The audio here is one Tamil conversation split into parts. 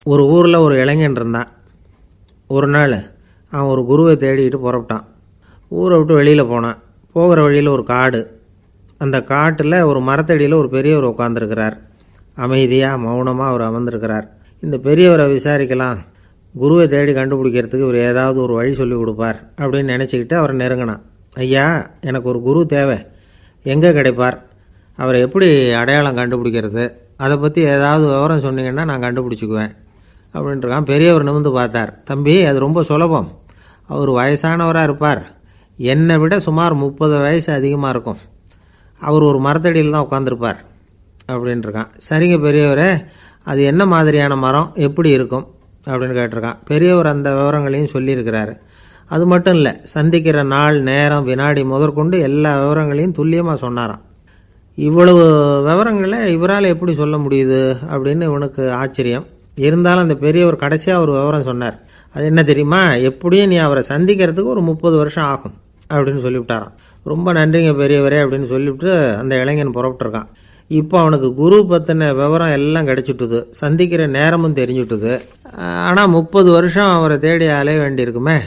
ஒரு ஊரில் ஒரு இளைஞன் இருந்தான். ஒரு நாள் அவன் ஒரு குருவை தேடிட்டு புறப்பட்டான். ஊரை விட்டு வெளியில் போனான். போகிற வழியில் ஒரு காடு. அந்த காட்டில் ஒரு மரத்தடியில் ஒரு பெரியவர் உட்காந்துருக்கிறார். அமைதியாக மௌனமாக அவர் அமர்ந்திருக்கிறார். இந்த பெரியவரை விசாரிக்கலாம், குருவை தேடி கண்டுபிடிக்கிறதுக்கு இவர் ஏதாவது ஒரு வழி சொல்லி கொடுப்பார் அப்படின்னு நினச்சிக்கிட்டு அவரை நெருங்கினான். ஐயா, எனக்கு ஒரு குரு தேவை, எங்கே கிடைப்பார், அவரை எப்படி அடையாளம் கண்டுபிடிக்கிறது, அதை பற்றி ஏதாவது விவரம் சொன்னீங்கன்னா நான் கண்டுபிடிச்சிக்குவேன் அப்படின்ட்டுருக்கான். பெரியவர் நிமிர்ந்து பார்த்தார். தம்பி, அது ரொம்ப சுலபம். அவர் வயசானவராக இருப்பார், என்னை விட சுமார் 30 வயசு அதிகமாக இருக்கும். அவர் ஒரு மரத்தடியில் தான் உட்காந்துருப்பார் அப்படின்ட்டுருக்கான். சரிங்க பெரியவரே, அது என்ன மாதிரியான மரம், எப்படி இருக்கும் அப்படின்னு கேட்டிருக்கான். பெரியவர் அந்த விவரங்களையும் சொல்லியிருக்கிறாரு. அது மட்டும் இல்லை, சந்திக்கிற நாள், நேரம், வினாடி முதற்கொண்டு எல்லா விவரங்களையும் துல்லியமாக சொன்னாராம். இவ்வளவு விவரங்களை இவரால் எப்படி சொல்ல முடியுது அப்படின்னு இவனுக்கு ஆச்சரியம். இருந்தாலும் அந்த பெரியவர் கடைசியாக ஒரு விவரம் சொன்னார். அது என்ன தெரியுமா, எப்படியும் நீ அவரை சந்திக்கிறதுக்கு ஒரு 30 வருஷம் ஆகும் அப்படின்னு சொல்லிவிட்டாராம். ரொம்ப நன்றிங்க பெரியவரே அப்படின்னு சொல்லிவிட்டு அந்த இளைஞன் புறப்பட்டுருக்கான். இப்போ அவனுக்கு குரு பற்றின விவரம் எல்லாம் கிடச்சிட்டுது, சந்திக்கிற நேரமும் தெரிஞ்சுட்டுது. ஆனால் 30 வருஷம் அவரை தேடி அலைய வேண்டியிருக்குமே.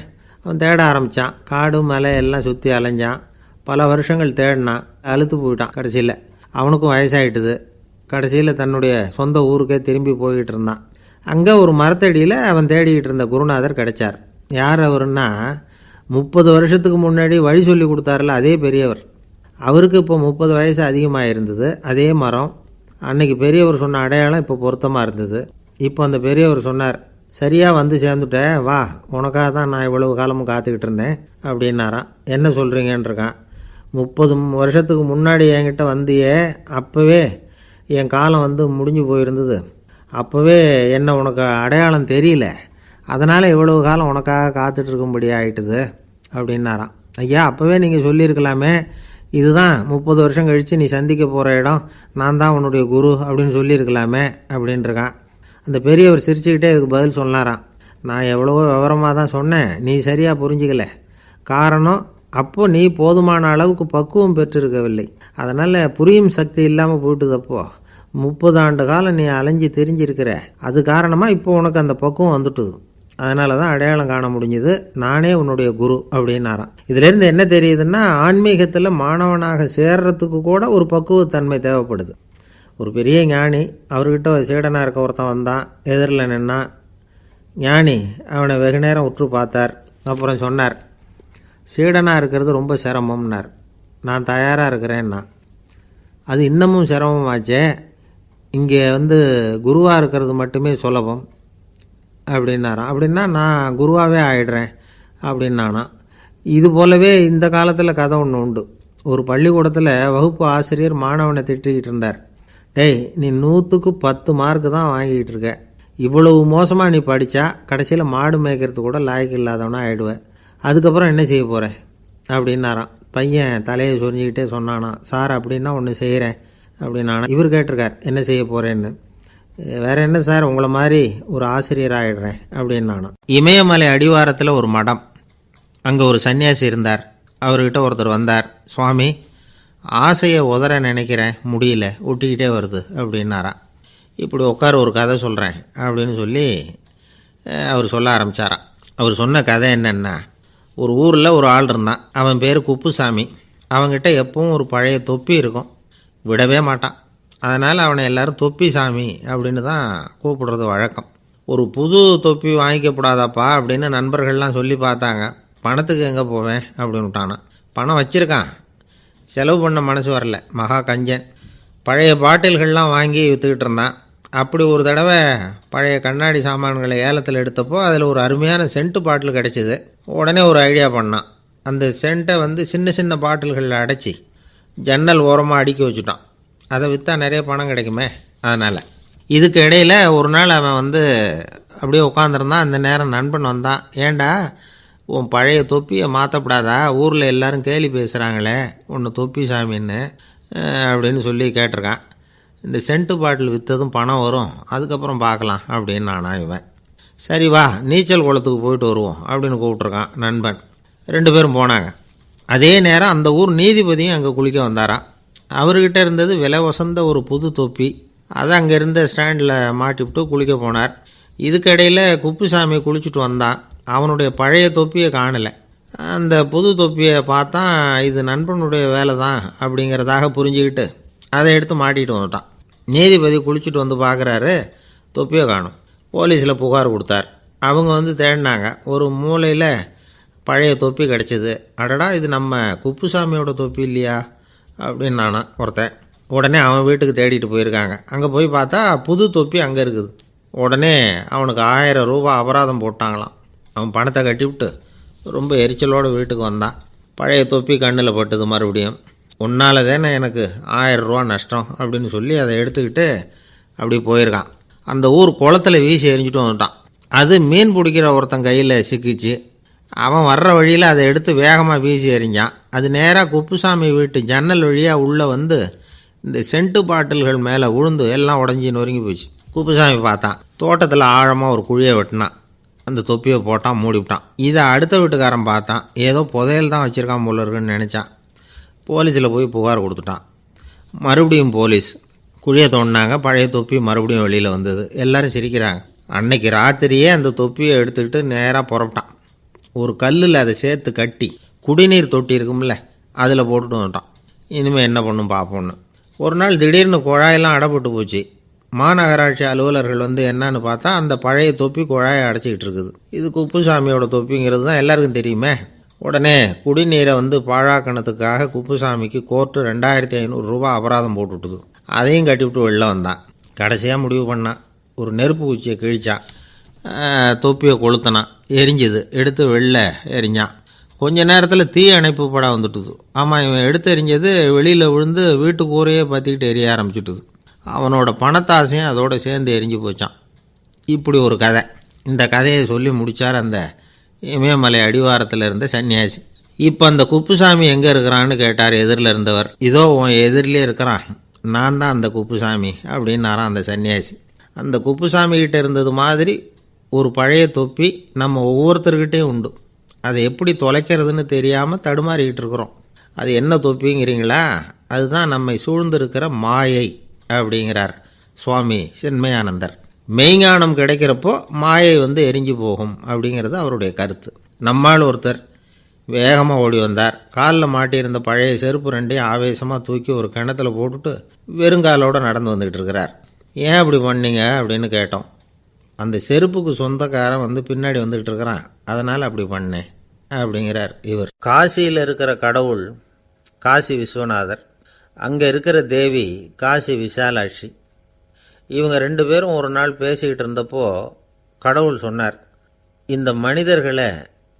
அவன் தேட ஆரம்பித்தான். காடு மலை எல்லாம் சுற்றி அலைஞ்சான். பல வருஷங்கள் தேடினான், அழுத்து போயிட்டான். கடைசியில் அவனுக்கும் வயசாகிட்டுது. கடைசியில் தன்னுடைய சொந்த ஊருக்கே திரும்பி போய்கிட்டு இருந்தான். அங்கே ஒரு மரத்தடியில் அவன் தேடிக்கிட்டு இருந்த குருநாதர் கிடைச்சார். யார் அவருன்னா, 30 வருஷத்துக்கு முன்னாடி வழி சொல்லி கொடுத்தாருல அதே பெரியவர். அவருக்கு இப்போ 30 வயசு அதிகமாக இருந்தது. அதே மரம், அன்னைக்கு பெரியவர் சொன்ன அடையாளம் இப்போ பொருத்தமாக இருந்தது. இப்போ அந்த பெரியவர் சொன்னார், சரியாக வந்து சேர்ந்துட்டேன், வா, உனக்காக தான் நான் இவ்வளவு காலமும் காத்துக்கிட்டு இருந்தேன் அப்படின்னாராம். என்ன சொல்கிறீங்கன்றிருக்கான். 30 வருஷத்துக்கு முன்னாடி என்கிட்ட வந்தியே, அப்போவே என் காலம் வந்து முடிஞ்சு போயிருந்தது. அப்போவே என்ன உனக்கு அடையாளம் தெரியல, அதனால் இவ்வளவு காலம் உனக்காக காத்துட்ருக்கும்படி ஆகிட்டுது அப்படின்னாராம். ஐயா, அப்போவே நீங்கள் சொல்லியிருக்கலாமே, இதுதான் 30 வருஷம் கழித்து நீ சந்திக்க போகிற இடம், நான் தான் உன்னுடைய குரு அப்படின்னு சொல்லியிருக்கலாமே அப்படின்ட்டுருக்கான். அந்த பெரியவர் சிரிச்சுக்கிட்டே இதுக்கு பதில் சொன்னாராம். நான் எவ்வளவோ விவரமாக தான் சொன்னேன், நீ சரியாக புரிஞ்சிக்கல. காரணம், அப்போ நீ போதுமான அளவுக்கு பக்குவம் பெற்றிருக்கவில்லை, அதனால் புரியும் சக்தி இல்லாமல் போயிட்டுதப்போ 30 ஆண்டு காலம் நீ அலைஞ்சி தெரிஞ்சிருக்கிற. அது காரணமாக இப்போ உனக்கு அந்த பக்குவம் வந்துட்டுது, அதனால தான் அடையாளம் காண முடிஞ்சுது, நானே உன்னுடைய குரு அப்படின்னாராம். இதுலேருந்து என்ன தெரியுதுன்னா, ஆன்மீகத்தில் மாணவனாக சேர்றதுக்கு கூட ஒரு பக்குவத்தன்மை தேவைப்படுது. ஒரு பெரிய ஞானி, அவர்கிட்ட சீடனாக இருக்க ஒருத்தன் வந்தான், எதிரில் நின்னான். ஞானி அவனை வெகு நேரம் உற்று பார்த்தார். அப்புறம் சொன்னார், சீடனாக இருக்கிறது ரொம்ப சிரமம்னார். நான் தயாராக இருக்கிறேன்னா. அது இன்னமும் சிரமமாச்சே, இங்கே வந்து குருவாக இருக்கிறது மட்டுமே சுலபம் அப்படின்னாராம். அப்படின்னா நான் குருவாகவே ஆயிடுறேன் அப்படின்னானா. இது போலவே இந்த காலத்தில் கதை ஒன்று உண்டு. ஒரு பள்ளிக்கூடத்தில் வகுப்பு ஆசிரியர் மாணவனை திட்டிக்கிட்டு இருந்தார். டேய், நீ 100க்கு 10 மார்க்கு தான் வாங்கிக்கிட்டு இருக்க, இவ்வளவு மோசமாக நீ படித்தா கடைசியில் மாடு மேய்க்கிறது கூட லாய்க்கு இல்லாதவனா ஆகிடுவேன், அதுக்கப்புறம் என்ன செய்ய போகிறேன் அப்படின்னாராம். பையன் தலையை சொரிஞ்சிக்கிட்டே சொன்னானா, சார் அப்படின்னா ஒன்று செய்கிறேன் அப்படின்னானா. இவர் கேட்டிருக்கார், என்ன செய்ய போகிறேன்னு. வேற என்ன சார், உங்களை மாதிரி ஒரு ஆசிரியர் ஆகிடுறேன் அப்படின்னானா. இமயமலை அடிவாரத்தில் ஒரு மடம், அங்கே ஒரு சன்னியாசி இருந்தார். அவர்கிட்ட ஒருத்தர் வந்தார். சுவாமி, ஆசையை உதற நினைக்கிறேன், முடியல, ஒட்டிக்கிட்டே வருது அப்படின்னாராம். இப்படி உட்கார, ஒரு கதை சொல்கிறேன் அப்படின்னு சொல்லி அவர் சொல்ல ஆரம்பித்தாராம். அவர் சொன்ன கதை என்னென்னா, ஒரு ஊரில் ஒரு ஆள் இருந்தான். அவன் பேர் குப்புசாமி. அவன்கிட்ட எப்பவும் ஒரு பழைய தொப்பி இருக்கும், விடவே மாட்டான். அதனால் அவனை எல்லோரும் தொப்பி சாமி அப்படின்னு தான் கூப்பிடுறது வழக்கம். ஒரு புது தொப்பி வாங்கிக்கப்படாதாப்பா அப்படின்னு நண்பர்கள்லாம் சொல்லி பார்த்தாங்க. பணத்துக்கு எங்கே போவேன் அப்படின்னு விட்டானான். பணம் வச்சுருக்கான், செலவு பண்ண மனசு வரல, மகா கஞ்சன். பழைய பாட்டில்கள்லாம் வாங்கி விற்றுக்கிட்டு இருந்தான். அப்படி ஒரு தடவை பழைய கண்ணாடி சாமான்களை ஏலத்தில் எடுத்தப்போ அதில் ஒரு அருமையான சென்ட்டு பாட்டில் கிடச்சிது. உடனே ஒரு ஐடியா பண்ணான். அந்த சென்ட்டை வந்து சின்ன சின்ன பாட்டில்களில் அடைச்சி ஜன்னல் ஓரமாக அடுக்கி வச்சுட்டான். அதை விற்றா நிறைய பணம் கிடைக்குமே, அதனால். இதுக்கு இடையில் ஒரு நாள் அவன் வந்து அப்படியே உட்காந்துருந்தான். அந்த நேரம் நண்பன் வந்தான். ஏண்டா, உன் பழைய தொப்பியை மாற்றப்படாதா, ஊரில் எல்லோரும் கேலி பேசுகிறாங்களே ஒன்று தொப்பி சாமின்னு அப்படின்னு சொல்லி கேட்டிருக்கான். இந்த சென்ட்டு பாட்டில் விற்றதும் பணம் வரும், அதுக்கப்புறம் பார்க்கலாம் அப்படின்னு நானா. இவன் சரி வா, நீச்சல் குளத்துக்கு போயிட்டு வருவோம் அப்படின்னு கூப்பிட்ருக்கான் நண்பன். 2 பேரும் போனாங்க. அதே நேரம் அந்த ஊர் நீதிபதியும் அங்கே குளிக்க வந்தாராம். அவர்கிட்ட இருந்தது விலை வசந்த ஒரு புது தொப்பி. அதை அங்கே இருந்த ஸ்டாண்டில் மாட்டிவிட்டு குளிக்க போனார். இதுக்கிடையில் குப்புசாமி குளிச்சுட்டு வந்தான். அவனுடைய பழைய தொப்பியை காணலை. அந்த புது தொப்பியை பார்த்தா இது நண்பனுடைய வேலை தான் அப்படிங்கிறதாக புரிஞ்சுக்கிட்டு அதை எடுத்து மாட்டிகிட்டு வந்துட்டான். நீதிபதி குளிச்சுட்டு வந்து பார்க்குறாரு, தொப்பியை காணும். போலீஸில் புகார் கொடுத்தார். அவங்க வந்து தேடினாங்க. ஒரு மூலையில் பழைய தொப்பி கிடச்சிது. அடடா, இது நம்ம குப்புசாமியோட தொப்பி இல்லையா அப்படின்னு நானா ஒருத்தன். உடனே அவன் வீட்டுக்கு தேடிட்டு போயிருக்காங்க. அங்கே போய் பார்த்தா புது தொப்பி அங்கே இருக்குது. உடனே அவனுக்கு 1000 ரூபாய் அபராதம் போட்டாங்களாம். அவன் பணத்தை கட்டிவிட்டு ரொம்ப எரிச்சலோடு வீட்டுக்கு வந்தான். பழைய தொப்பி கண்ணில் பட்டுது. மறுபடியும் உன்னால் தானே எனக்கு 1000 ரூபா நஷ்டம் அப்படின்னு சொல்லி அதை எடுத்துக்கிட்டு அப்படி போயிருக்கான். அந்த ஊர் குளத்தில் வீசி எரிஞ்சிட்டு வந்துட்டான். அது மீன் பிடிக்கிற ஒருத்தன் கையில் சிக்கிச்சு. அவன் வர்ற வழியில் அதை எடுத்து வேகமாக வீசி எறிஞ்சான். அது நேராக குப்புசாமி வீட்டு ஜன்னல் வழியாக உள்ளே வந்து இந்த சென்ட்டு பாட்டில்கள் மேலே உழுந்து எல்லாம் உடஞ்சி நொறுங்கி போச்சு. குப்புசாமி பார்த்தான். தோட்டத்தில் ஆழமாக ஒரு குழியை வெட்டினான். அந்த தொப்பியை போட்டான், மூடிவிட்டான். இதை அடுத்த வீட்டுக்காரன் பார்த்தான். ஏதோ புதையல் தான் வச்சுருக்கான் போல இருக்குன்னு நினச்சான். போலீஸில் போய் புகார் கொடுத்துட்டான். மறுபடியும் போலீஸ் குழியை தோண்டினாங்க. பழைய தொப்பி மறுபடியும் வெளியில் வந்தது. எல்லோரும் சிரிக்கிறாங்க. அன்னைக்கு ராத்திரியே அந்த தொப்பியை எடுத்துக்கிட்டு நேராக புறப்பட்டான். ஒரு கல்லில் அதை சேர்த்து கட்டி குடிநீர் தொட்டி இருக்கும்ல, அதில் போட்டுட்டு வந்துட்டான். இனிமேல் என்ன பண்ணும் பார்ப்போன்னு. ஒரு நாள் திடீர்னு குழாயெல்லாம் அடைப்பட்டு போச்சு. மாநகராட்சி அலுவலர்கள் வந்து என்னன்னு பார்த்தா அந்த பழைய தொப்பி குழாயை அடைச்சிக்கிட்டு இருக்குது. இது குப்புசாமியோட தொப்பிங்கிறது தான் எல்லாருக்கும் தெரியுமே. உடனே குடிநீரை வந்து பாழாக்கணத்துக்காக குப்புசாமிக்கு கோர்ட்டு 2500 ரூபாய் அபராதம் போட்டுவிட்டுது. அதையும் கட்டிவிட்டு வெளில வந்தான். கடைசியாக முடிவு பண்ணான். ஒரு நெருப்பு குச்சியை கிழிச்சான். தொப்பியை கொளுத்தினான். எரிஞ்சுது. எடுத்து வெளில எரிஞ்சான். கொஞ்ச நேரத்தில் தீ அணைப்பு படம் வந்துட்டுது. ஆமாம், இவன் எடுத்து எரிஞ்சது வெளியில் விழுந்து வீட்டு கூரையே பற்றிக்கிட்டு எரிய ஆரம்பிச்சுட்டுது. அவனோட பணத்தாசையும் அதோடு சேர்ந்து எரிஞ்சு போச்சான். இப்படி ஒரு கதை. இந்த கதையை சொல்லி முடித்தார் அந்த இமயமலை அடிவாரத்தில் இருந்த சன்னியாசி. இப்போ அந்த குப்புசாமி எங்கே இருக்கிறான்னு கேட்டார் எதிரில் இருந்தவர். இதோ உன் எதிரிலே இருக்கிறான், நான் தான் அந்த குப்புசாமி அப்படின்னாரான் அந்த சன்னியாசி. அந்த குப்புசாமி கிட்டே இருந்தது மாதிரி ஒரு பழைய தொப்பி நம்ம ஒவ்வொருத்தர்கிட்டையும் உண்டு. அதை எப்படி தொலைக்கிறதுன்னு தெரியாமல் தடுமாறிக்கிட்டு இருக்கிறோம். அது என்ன தொப்பிங்கிறீங்களா? அதுதான் நம்மை சூழ்ந்திருக்கிற மாயை அப்படிங்கிறார் சுவாமி சின்மயானந்தர். மெய்ஞானம் கிடைக்கிறப்போ மாயை வந்து எரிஞ்சு போகும் அப்படிங்கிறது அவருடைய கருத்து. நம்மால் ஒருத்தர் வேகமாக ஓடி வந்தார். காலில் மாட்டியிருந்த பழைய செருப்பு ரெண்டையும் ஆவேசமாக தூக்கி ஒரு கிணத்துல போட்டுட்டு வெறுங்காலோடு நடந்து வந்துக்கிட்டு இருக்கிறார். ஏன் அப்படி பண்ணீங்க அப்படின்னு கேட்டோம். அந்த செருப்புக்கு சொந்தக்காரன் வந்து பின்னாடி வந்துக்கிட்டு இருக்கிறான், அதனால் அப்படி பண்ணேன் அப்படிங்கிறார் இவர். காசியில் இருக்கிற கடவுள் காசி விஸ்வநாதர், அங்கே இருக்கிற தேவி காசி விசாலாட்சி. இவங்க 2 பேரும் ஒரு நாள் பேசிக்கிட்டு இருந்தப்போ கடவுள் சொன்னார், இந்த மனிதர்களை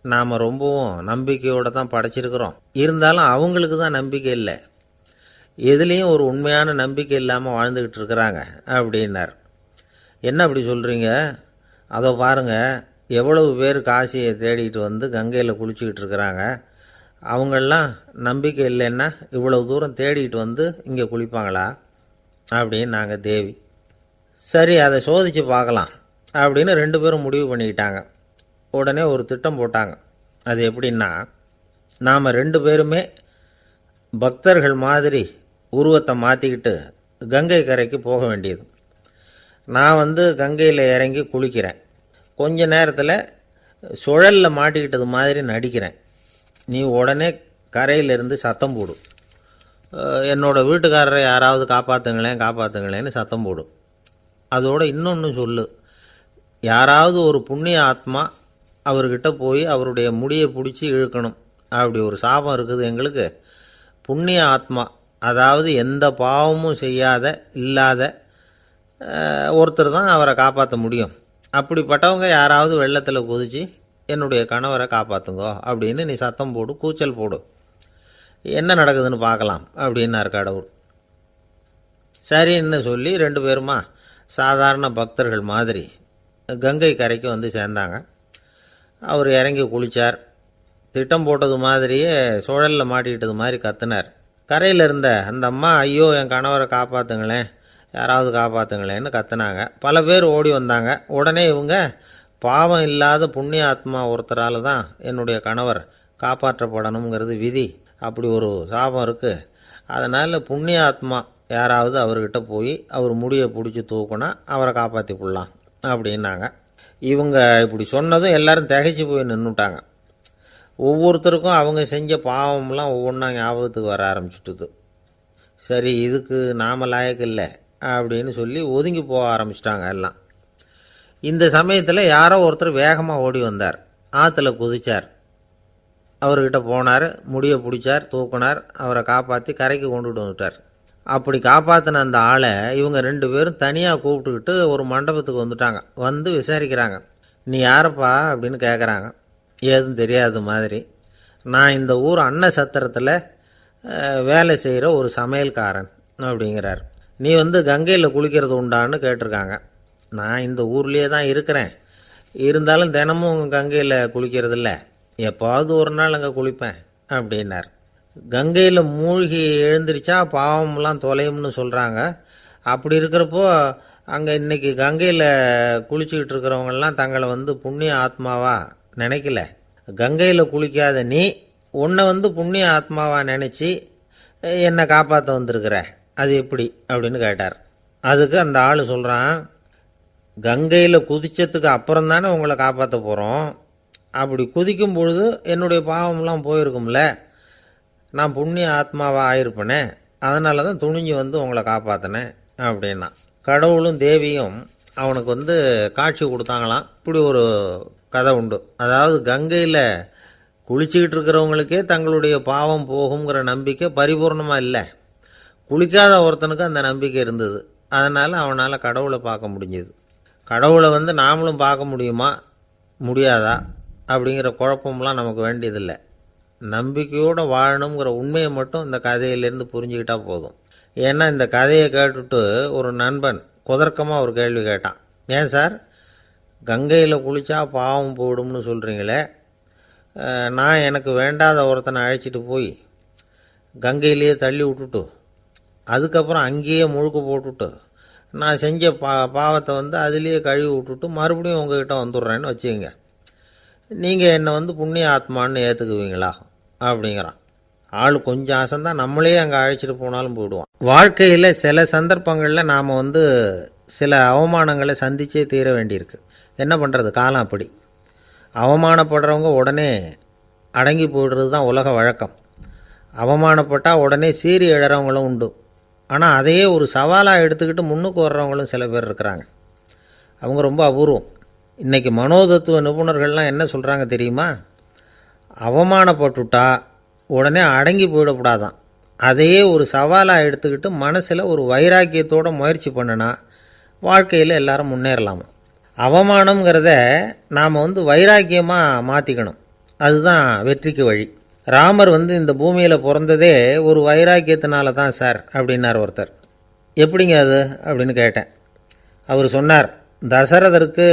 நாம் ரொம்பவும் நம்பிக்கையோடு தான் படைச்சிருக்கிறோம். இருந்தாலும் அவங்களுக்கு தான் நம்பிக்கை இல்லை, எதுலேயும் ஒரு உண்மையான நம்பிக்கை இல்லாமல் வாழ்ந்துக்கிட்டு இருக்கிறாங்க அப்படின்னார். என்ன அப்படி சொல்கிறீங்க? அதோ பாருங்கள், எவ்வளவு பேர் காசியை தேடிக்கிட்டு வந்து கங்கையில் குளிச்சுக்கிட்டு இருக்கிறாங்க. அவங்களெலாம் நம்பிக்கை இல்லைன்னா இவ்வளவு தூரம் தேடிக்கிட்டு வந்து இங்கே குளிப்பாங்களா அப்படின்னு நாங்கள் தேவி. சரி, அதை சோதித்து பார்க்கலாம் அப்படின்னு 2 பேரும் முடிவு பண்ணிக்கிட்டாங்க. உடனே ஒரு திட்டம் போட்டாங்க. அது எப்படின்னா, நாம் 2 பேருமே பக்தர்கள் மாதிரி உருவத்தை மாற்றிக்கிட்டு கங்கை கரைக்கு போக வேண்டியது. நான் வந்து கங்கையில் இறங்கி குளிக்கிறேன். கொஞ்ச நேரத்தில் சுழலில் மாட்டிக்கிட்டது மாதிரி நடிக்கிறேன். நீ உடனே கரையிலிருந்து சத்தம் போடும். என்னோடய வீட்டுக்காரரை யாராவது காப்பாற்றுங்களேன்னு சத்தம் போடும். அதோடு இன்னொன்று சொல்லு, யாராவது ஒரு புண்ணிய ஆத்மா அவர்கிட்ட போய் அவருடைய முடியை பிடிச்சி இழுக்கணும். அப்படி ஒரு சாபம் இருக்குது எங்களுக்கு. புண்ணிய ஆத்மா, அதாவது எந்த பாவமும் செய்யாத இல்லாத ஒருத்தர் தான் அவரை காப்பாற்ற முடியும். அப்படிப்பட்டவங்க யாராவது வெள்ளத்தில் குதித்து என்னுடைய கணவரை காப்பாற்றுங்கோ அப்படின்னு நீ சத்தம் போடு, கூச்சல் போடு, என்ன நடக்குதுன்னு பார்க்கலாம் அப்படின்னார் கடவுள். சரின்னு சொல்லி 2 பேருமா சாதாரண பக்தர்கள் மாதிரி கங்கை கரைக்கு வந்து சேர்ந்தாங்க. அவர் இறங்கி குளித்தார். திட்டம் போட்டது மாதிரியே சுழலில் மாட்டிக்கிட்டது மாதிரி கத்துனார். கரையில் இருந்த அந்த அம்மா, ஐயோ என் கணவரை காப்பாற்றுங்களேன், யாராவது காப்பாற்றுங்களேன்னு கத்துனாங்க. பல பேர் ஓடி வந்தாங்க. உடனே இவங்க, பாவம் இல்லாத புண்ணிய ஆத்மா ஒருத்தரால் தான் என்னுடைய கணவர் காப்பாற்றப்படணுங்கிறது விதி, அப்படி ஒரு சாபம் இருக்குது, அதனால் புண்ணிய ஆத்மா யாராவது அவர்கிட்ட போய் அவர் முடியை பிடிச்சி தூக்குனா அவரை காப்பாற்றி கொள்ளலாம் அப்படின்னாங்க. இவங்க இப்படி சொன்னதும் எல்லாரும் திகைச்சு போய் நின்றுட்டாங்க. ஒவ்வொருத்தருக்கும் அவங்க செஞ்ச பாவம்லாம் ஒவ்வொன்றா ஞாபகத்துக்கு வர ஆரம்பிச்சுட்டுது. சரி, இதுக்கு நாம லாயக்கு இல்லை அப்படின்னு சொல்லி ஒதுங்கி போக ஆரம்பிச்சிட்டாங்க எல்லாம். இந்த சமயத்தில் யாரோ ஒருத்தர் வேகமாக ஓடி வந்தார். ஆற்றுல குதிச்சார். அவர்கிட்ட போனார், முடியை பிடிச்சார், தூக்குனார், அவரை காப்பாற்றி கரைக்கு கொண்டுட்டு வந்துட்டார். அப்படி காப்பாற்றின அந்த ஆளை இவங்க 2 பேரும் தனியாக கூப்பிட்டுக்கிட்டு ஒரு மண்டபத்துக்கு வந்துட்டாங்க. வந்து விசாரிக்கிறாங்க. நீ யாரப்பா அப்படின்னு கேட்குறாங்க. ஏதும் தெரியாத மாதிரி. நான் இந்த ஊர் அன்ன சத்திரத்தில் வேலை செய்கிற ஒரு சமையல்காரன் அப்படிங்கிறார். நீ வந்து கங்கையில் குளிக்கிறது உண்டான்னு கேட்டிருக்காங்க. நான் இந்த ஊர்லேயே தான் இருக்கிறேன், இருந்தாலும் தினமும் கங்கையில் குளிக்கிறது இல்லை, எப்பாவது ஒரு நாள் அங்கே குளிப்பேன் அப்படின்னார். கங்கையில் மூழ்கி எழுந்திரிச்சா பாவம்லாம் தொலையும்னு சொல்கிறாங்க. அப்படி இருக்கிறப்போ அங்கே இன்றைக்கி கங்கையில் குளிச்சுக்கிட்டு இருக்கிறவங்கெல்லாம் தங்களை வந்து புண்ணிய ஆத்மாவா நினைக்கல. கங்கையில் குளிக்காத நீ உன்னை வந்து புண்ணிய ஆத்மாவா நினச்சி என்னை காப்பாற்ற வந்திருக்கிற, அது எப்படி அப்படின்னு கேட்டார். அதுக்கு அந்த ஆள் சொல்கிறான், கங்கையில் குதிச்சதுக்கு அப்புறம் தானே உங்களை காப்பாற்ற போகிறோம். அப்படி குதிக்கும் பொழுது என்னுடைய பாவம்லாம் போயிருக்கும்ல, நான் புண்ணிய ஆத்மாவாக ஆயிருப்பேனே, அதனால தான் துணிஞ்சு வந்து உங்களை காப்பாற்றினேன் அப்படின்னா. கடவுளும் தேவியும் அவனுக்கு வந்து காட்சி கொடுத்தாங்களாம். இப்படி ஒரு கதை உண்டு. அதாவது கங்கையில் குளிச்சுக்கிட்டு இருக்கிறவங்களுக்கே தங்களுடைய பாவம் போகுங்கிற நம்பிக்கை பரிபூர்ணமாக இல்லை. குளிக்காத ஒருத்தனுக்கு அந்த நம்பிக்கை இருந்தது. அதனால் அவனால் கடவுளை பார்க்க முடிஞ்சது. கடவுளை வந்து நாமளும் பார்க்க முடியுமா முடியாதா அப்படிங்கிற குழப்பம்லாம் நமக்கு வேண்டியதில்லை. நம்பிக்கையோடு வாழணுங்கிற உண்மையை மட்டும் இந்த கதையிலேருந்து புரிஞ்சுக்கிட்டா போதும். ஏன்னா இந்த கதையை கேட்டுட்டு ஒரு நண்பன் குதர்க்கமாக ஒரு கேள்வி கேட்டான். ஏன் சார், கங்கையில் குளித்தா பாவம் போயிடும்னு சொல்கிறீங்களே, நான் எனக்கு வேண்டாத ஒருத்தனை அழைச்சிட்டு போய் கங்கையிலேயே தள்ளி விட்டுட்டு அதுக்கப்புறம் அங்கேயே முழுக்க போட்டுட்டு நான் செஞ்ச பாவத்தை வந்து அதுலேயே கழுவி விட்டுட்டு மறுபடியும் உங்ககிட்ட வந்துடுறேன்னு வச்சுக்கோங்க, நீங்கள் என்னை வந்து புண்ணிய ஆத்மான்னு ஏற்றுக்குவீங்களா அப்படிங்கிறான். ஆள் கொஞ்சம் ஆசைந்தான், நம்மளே அங்கே அழைச்சிட்டு போனாலும் போயிடுவான். வாழ்க்கையில் சில சந்தர்ப்பங்களில் நாம் வந்து சில அவமானங்களை சந்திச்சே தீர வேண்டியிருக்கு. என்ன பண்ணுறது, காலம் அப்படி. அவமானப்படுறவங்க உடனே அடங்கி போய்டுறது தான் உலக வழக்கம். அவமானப்பட்டால் உடனே சீறி எழறவங்களும் உண்டு. ஆனால் அதையே ஒரு சவாலாக எடுத்துக்கிட்டு முன்னுக்கு வர்றவங்களும் சில பேர் இருக்கிறாங்க. அவங்க ரொம்ப அபூர்வம். இன்றைக்கி மனோதத்துவ நிபுணர்கள்லாம் என்ன சொல்கிறாங்க தெரியுமா? அவமானப்பட்டுட்டா உடனே அடங்கி போயிடக்கூடாதான், அதையே ஒரு சவாலாக எடுத்துக்கிட்டு மனசில் ஒரு வைராக்கியத்தோடு முயற்சி பண்ணினா வாழ்க்கையில் எல்லாரும் முன்னேறலாமா. அவமானங்கிறத நாம் வந்து வைராக்கியமாக மாற்றிக்கணும், அதுதான் வெற்றிக்கு வழி. ராமர் வந்து இந்த பூமியில் பிறந்ததே ஒரு வைராக்கியத்தினால தான் சார் அப்படின்னார் ஒருத்தர். எப்படிங்க அது அப்படின்னு கேட்டேன். அவர் சொன்னார், தசரதருக்கு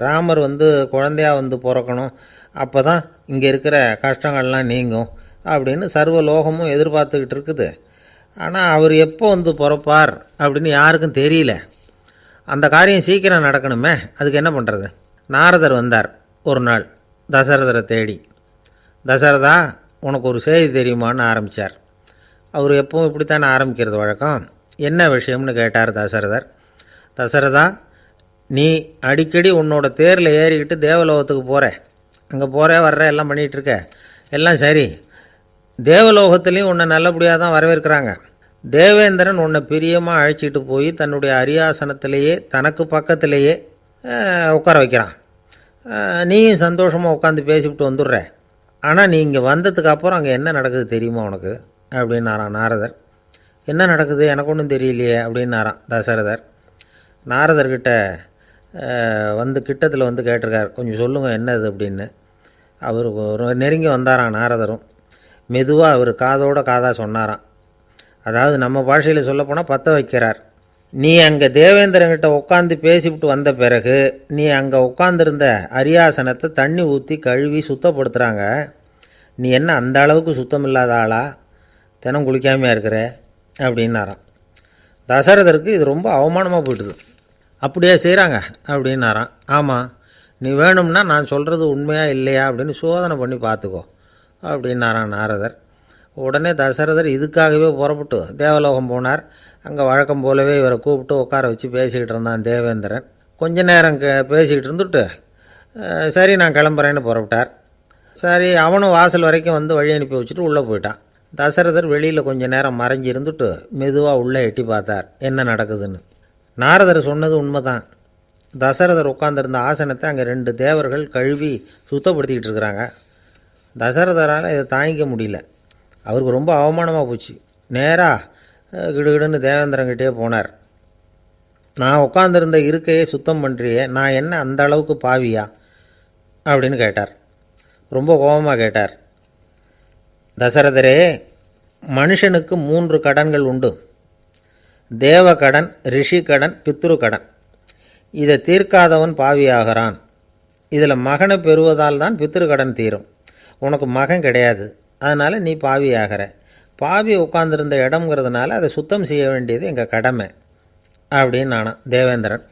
ராமர் வந்து குழந்தையாக வந்து பிறக்கணும், அப்போ தான் இங்கே இருக்கிற கஷ்டங்கள்லாம் நீங்கும் அப்படின்னு சர்வ லோகமும் எதிர்பார்த்துக்கிட்டு இருக்குது. ஆனால் அவர் எப்போ வந்து பிறப்பார் அப்படின்னு யாருக்கும் தெரியல. அந்த காரியம் சீக்கிரம் நடக்கணுமே, அதுக்கு என்ன பண்ணுறது? நாரதர் வந்தார் ஒரு நாள் தசரதரை தேடி. தசரதா, உனக்கு ஒரு செய்தி தெரியுமான்னு ஆரம்பித்தார். அவர் எப்பவும் இப்படித்தானே ஆரம்பிக்கிறது வழக்கம். என்ன விஷயம்னு கேட்டார் தசரதர். தசரதா, நீ அடிக்கடி உன்னோட தேரில் ஏறிக்கிட்டு தேவலோகத்துக்கு போகிற, அங்கே போகிற வர்ற எல்லாம் பண்ணிகிட்ருக்க, எல்லாம் சரி. தேவலோகத்துலேயும் உன்னை நல்லபடியாக தான் வரவேற்கிறாங்க. தேவேந்திரன் உன்னை பிரியமாக அழைச்சிட்டு போய் தன்னுடைய அரியாசனத்திலேயே தனக்கு பக்கத்திலேயே உட்கார வைக்கிறான். நீயும் சந்தோஷமாக உட்காந்து பேசிவிட்டு வந்துடுற. ஆனால் நீ இங்கே வந்ததுக்கு அப்புறம் அங்கே என்ன நடக்குது தெரியுமா உனக்கு அப்படின்னாரான் நாரதர். என்ன நடக்குது எனக்கு ஒன்றும் தெரியலையே அப்படின்னாரான் தசரதர். நாரதர்கிட்ட வந்து கிட்டத்தில் வந்து கேட்டிருக்கார், கொஞ்சம் சொல்லுங்கள் என்னது அப்படின்னு. அவர் நெருங்கி வந்தாரான் நாரதரும். மெதுவாக அவர் காதோட காதாக சொன்னாராம். அதாவது நம்ம பாஷையில் சொல்லப்போனால் பற்ற வைக்கிறார். நீ அங்கே தேவேந்திரங்கிட்ட உட்காந்து பேசிவிட்டு வந்த பிறகு நீ அங்கே உட்காந்துருந்த அரியாசனத்தை தண்ணி ஊற்றி கழுவி சுத்தப்படுத்துகிறாங்க. நீ என்ன அந்த அளவுக்கு சுத்தம் இல்லாத ஆளா, தினம் குளிக்காமையாக இருக்கிற அப்படின்னாராம். தசரதருக்கு இது ரொம்ப அவமானமாக போயிட்டுது. அப்படியே செய்கிறாங்க அப்படின்னாராம். ஆமாம், நீ வேணும்னா நான் சொல்கிறது உண்மையா இல்லையா அப்படின்னு சோதனை பண்ணி பார்த்துக்கோ அப்படின்னாரான் நாரதர். உடனே தசரதர் இதுக்காகவே புறப்பட்டு தேவலோகம் போனார். அங்கே வழக்கம் போலவே இவரை கூப்பிட்டு உட்கார வச்சு பேசிக்கிட்டு இருந்தான் தேவேந்திரன். கொஞ்ச நேரம் பேசிக்கிட்டு இருந்துட்டு சரி நான் கிளம்புறேன்னு புறப்பட்டார். சரி அவனும் வாசல் வரைக்கும் வந்து வழி அனுப்பி வச்சுட்டு உள்ளே போயிட்டான். தசரதர் வெளியில் கொஞ்சம் நேரம் மறைஞ்சி இருந்துட்டு மெதுவாக உள்ளே எட்டி பார்த்தார் என்ன நடக்குதுன்னு. நாரதர் சொன்னது உண்மைதான். தசரதர் உட்காந்துருந்த ஆசனத்தை அங்கே 2 தேவர்கள் கழுவி சுத்தப்படுத்திக்கிட்டு இருக்கிறாங்க. தசரதரால் இதை தாங்கிக்க முடியல. அவருக்கு ரொம்ப அவமானமாக போச்சு. நேராக கிடுகிடுன்னு தேவேந்திரங்கிட்டே போனார். நான் உட்காந்துருந்த இருக்கையை சுத்தம் பண்ணுறியே, நான் என்ன அந்த அளவுக்கு பாவியா அப்படின்னு கேட்டார். ரொம்ப கோபமாக கேட்டார். தசரதரே, மனுஷனுக்கு 3 கடன்கள் உண்டு. தேவ கடன், ரிஷி கடன், பித்ரு கடன். இதை தீர்க்காதவன் பாவியாகிறான். இதில் மகனை பெறுவதால் தான் பித்ரு கடன் தீரும். உனக்கு மகன் கிடையாது, அதனால் நீ பாவியாகிற. பாவி உட்காந்துருந்த இடம்ங்கிறதுனால அதை சுத்தம் செய்ய வேண்டியது எங்கள் கடமை அப்படின்னு நானான் தேவேந்திரன்.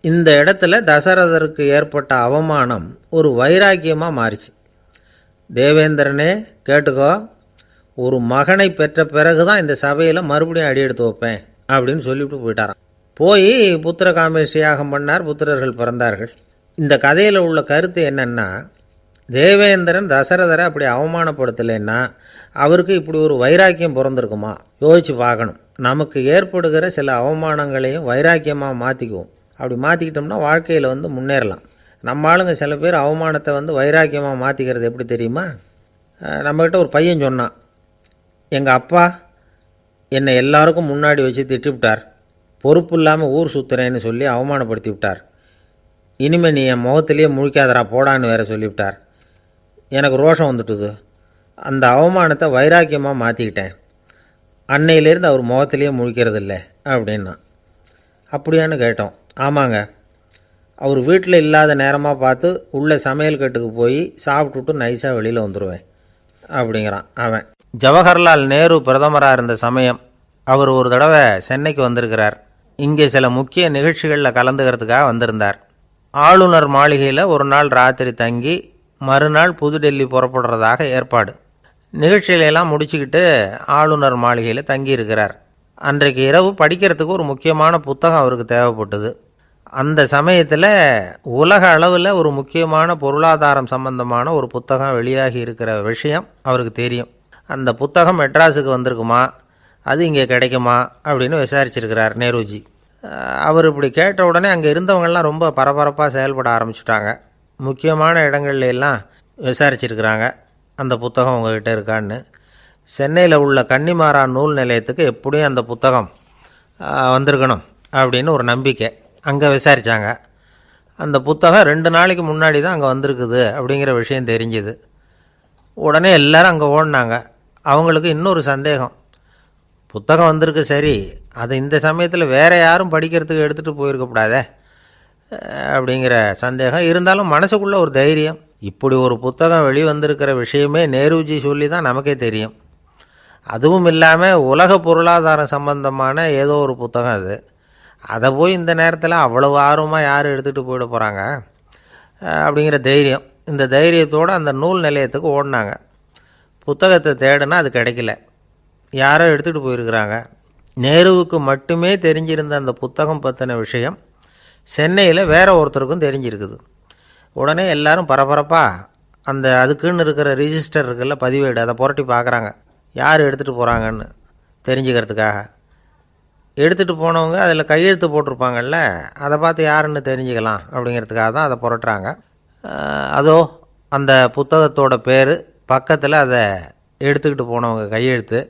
இந்த இடத்துல தசரதருக்கு ஏற்பட்ட அவமானம் ஒரு வைராக்கியமாக மாறிச்சு. தேவேந்திரனே கேட்டுக்கோ, ஒரு மகனை பெற்ற பிறகு தான் இந்த சபையில் மறுபடியும் அடி எடுத்து வைப்பேன் அப்படின்னு சொல்லிவிட்டு போயிட்டாரான். போய் புத்திர காமேஷ்டி யாகம் பண்ணார். புத்திரர்கள் பிறந்தார்கள். இந்த கதையில் உள்ள கருத்து என்னென்னா, தேவேந்திரன் தசரதரை அப்படி அவமானப்படுத்தலைன்னா அவருக்கு இப்படி ஒரு வைராக்கியம் பிறந்திருக்குமா யோசித்து பார்க்கணும். நமக்கு ஏற்படுகிற சில அவமானங்களையும் வைராக்கியமாக மாற்றிக்குவோம். அப்படி மாற்றிக்கிட்டோம்னா வாழ்க்கையில் முன்னேறலாம். நம்ம ஆளுங்க சில பேர் அவமானத்தை வைராக்கியமாக மாற்றிக்கிறது எப்படி தெரியுமா? நம்மக்கிட்ட ஒரு பையன் சொன்னான், எங்கள் அப்பா என்னை எல்லாருக்கும் முன்னாடி வச்சு திட்டிவிட்டார், பொறுப்பு இல்லாமல் ஊர் சுற்றுறேன்னு சொல்லி அவமானப்படுத்தி விட்டார். இனிமேல் நீ என் முகத்திலேயே முழிக்காதரா போடான்னு வேற சொல்லிவிட்டார். எனக்கு ரோஷம் வந்துட்டுது. அந்த அவமானத்தை வைராக்கியமாக மாற்றிக்கிட்டேன். அன்னையிலேருந்து அவர் முகத்திலேயே முழிக்கிறதில்ல அப்படின்னா. அப்படியான்னு கேட்டோம். ஆமாங்க, அவர் வீட்டில் இல்லாத நேரமாக பார்த்து உள்ள சமையல் கட்டுக்கு போய் சாப்பிட்டுட்டு நைஸாக வெளியில் வந்துடுவேன் அப்படிங்கிறான் அவன். ஜவஹர்லால் நேரு பிரதமராக இருந்த சமயம் அவர் ஒரு தடவை சென்னைக்கு வந்திருக்கிறார். இங்கே சில முக்கிய நிகழ்ச்சிகளில் கலந்துக்கிறதுக்காக வந்திருந்தார். ஆளுநர் மாளிகையில் ஒரு நாள் ராத்திரி தங்கி மறுநாள் புதுடெல்லி புறப்படுறதாக ஏற்பாடு. நிகழ்ச்சியிலெல்லாம் முடிச்சுக்கிட்டு ஆளுநர் மாளிகையில் தங்கியிருக்கிறார். அன்றைக்கு இரவு படிக்கிறதுக்கு ஒரு முக்கியமான புத்தகம் அவருக்கு தேவைப்பட்டது. அந்த சமயத்தில் உலக அளவில் ஒரு முக்கியமான பொருளாதாரம் சம்பந்தமான ஒரு புத்தகம் வெளியாகி இருக்கிற விஷயம் அவருக்கு தெரியும். அந்த புத்தகம் மெட்ராஸுக்கு வந்திருக்குமா, அது இங்கே கிடைக்குமா அப்படின்னு விசாரிச்சிருக்கிறார் நேருஜி. அவர் இப்படி கேட்ட உடனே அங்கே இருந்தவங்கெல்லாம் ரொம்ப பரபரப்பாக செயல்பட ஆரம்பிச்சுட்டாங்க. முக்கியமான இடங்கள்ல எல்லாம் விசாரிச்சிருக்கிறாங்க அந்த புத்தகம் உங்ககிட்ட இருக்கான்னு. சென்னையில் உள்ள கன்னிமாரா நூல் நிலையத்துக்கு எப்படியும் அந்த புத்தகம் வந்திருக்கணும் அப்படின்னு ஒரு நம்பிக்கை. அங்கே விசாரித்தாங்க. அந்த புத்தகம் 2 நாளைக்கு முன்னாடி தான் அங்கே வந்திருக்குது அப்படிங்கிற விஷயம் தெரிஞ்சுது. உடனே எல்லோரும் அங்கே ஓடினாங்க. அவங்களுக்கு இன்னொரு சந்தேகம், புத்தகம் வந்திருக்கு சரி, அது இந்த சமயத்தில் வேறு யாரும் படிக்கிறதுக்கு எடுத்துகிட்டு போயிருக்கக்கூடாதே அப்படிங்கிற சந்தேகம் இருந்தாலும் மனசுக்குள்ளே ஒரு தைரியம். இப்படி ஒரு புத்தகம் வெளிவந்திருக்கிற விஷயமே நேருஜி சொல்லி தான் நமக்கே தெரியும். அதுவும் இல்லாமல் உலக பொருளாதாரம் சம்பந்தமான ஏதோ ஒரு புத்தகம் அது. அதை போய் இந்த நேரத்தில் அவ்வளவு ஆர்வமாக யார் எடுத்துகிட்டு போயிட போகிறாங்க அப்படிங்கிற தைரியம். இந்த தைரியத்தோடு அந்த நூல் நிலையத்துக்கு ஓடினாங்க. புத்தகத்தை தேடினா அது கிடைக்கல. யாரோ எடுத்துகிட்டு போயிருக்கிறாங்க. நேருவுக்கு மட்டுமே தெரிஞ்சிருந்த அந்த புத்தகம் பற்றின விஷயம் சென்னையில் வேற ஒருத்தருக்கும் தெரிஞ்சிருக்குது. உடனே எல்லாரும் பரபரப்பாக அதுக்குன்னு இருக்கிற ரிஜிஸ்டர் இருக்குல்ல, பதிவேடு, அதை புரட்டி பார்க்குறாங்க யார் எடுத்துகிட்டு போகிறாங்கன்னு தெரிஞ்சுக்கிறதுக்காக. எடுத்துகிட்டு போனவங்க அதில் கையெழுத்து போட்டிருப்பாங்கல்ல, அதை பார்த்து யாருன்னு தெரிஞ்சுக்கலாம் அப்படிங்கிறதுக்காக தான் அதை புரட்டுறாங்க. அதோ அந்த புத்தகத்தோட பேர் பக்கத்தில் அதை எடுத்துக்கிட்டு போனவங்க கையெழுத்து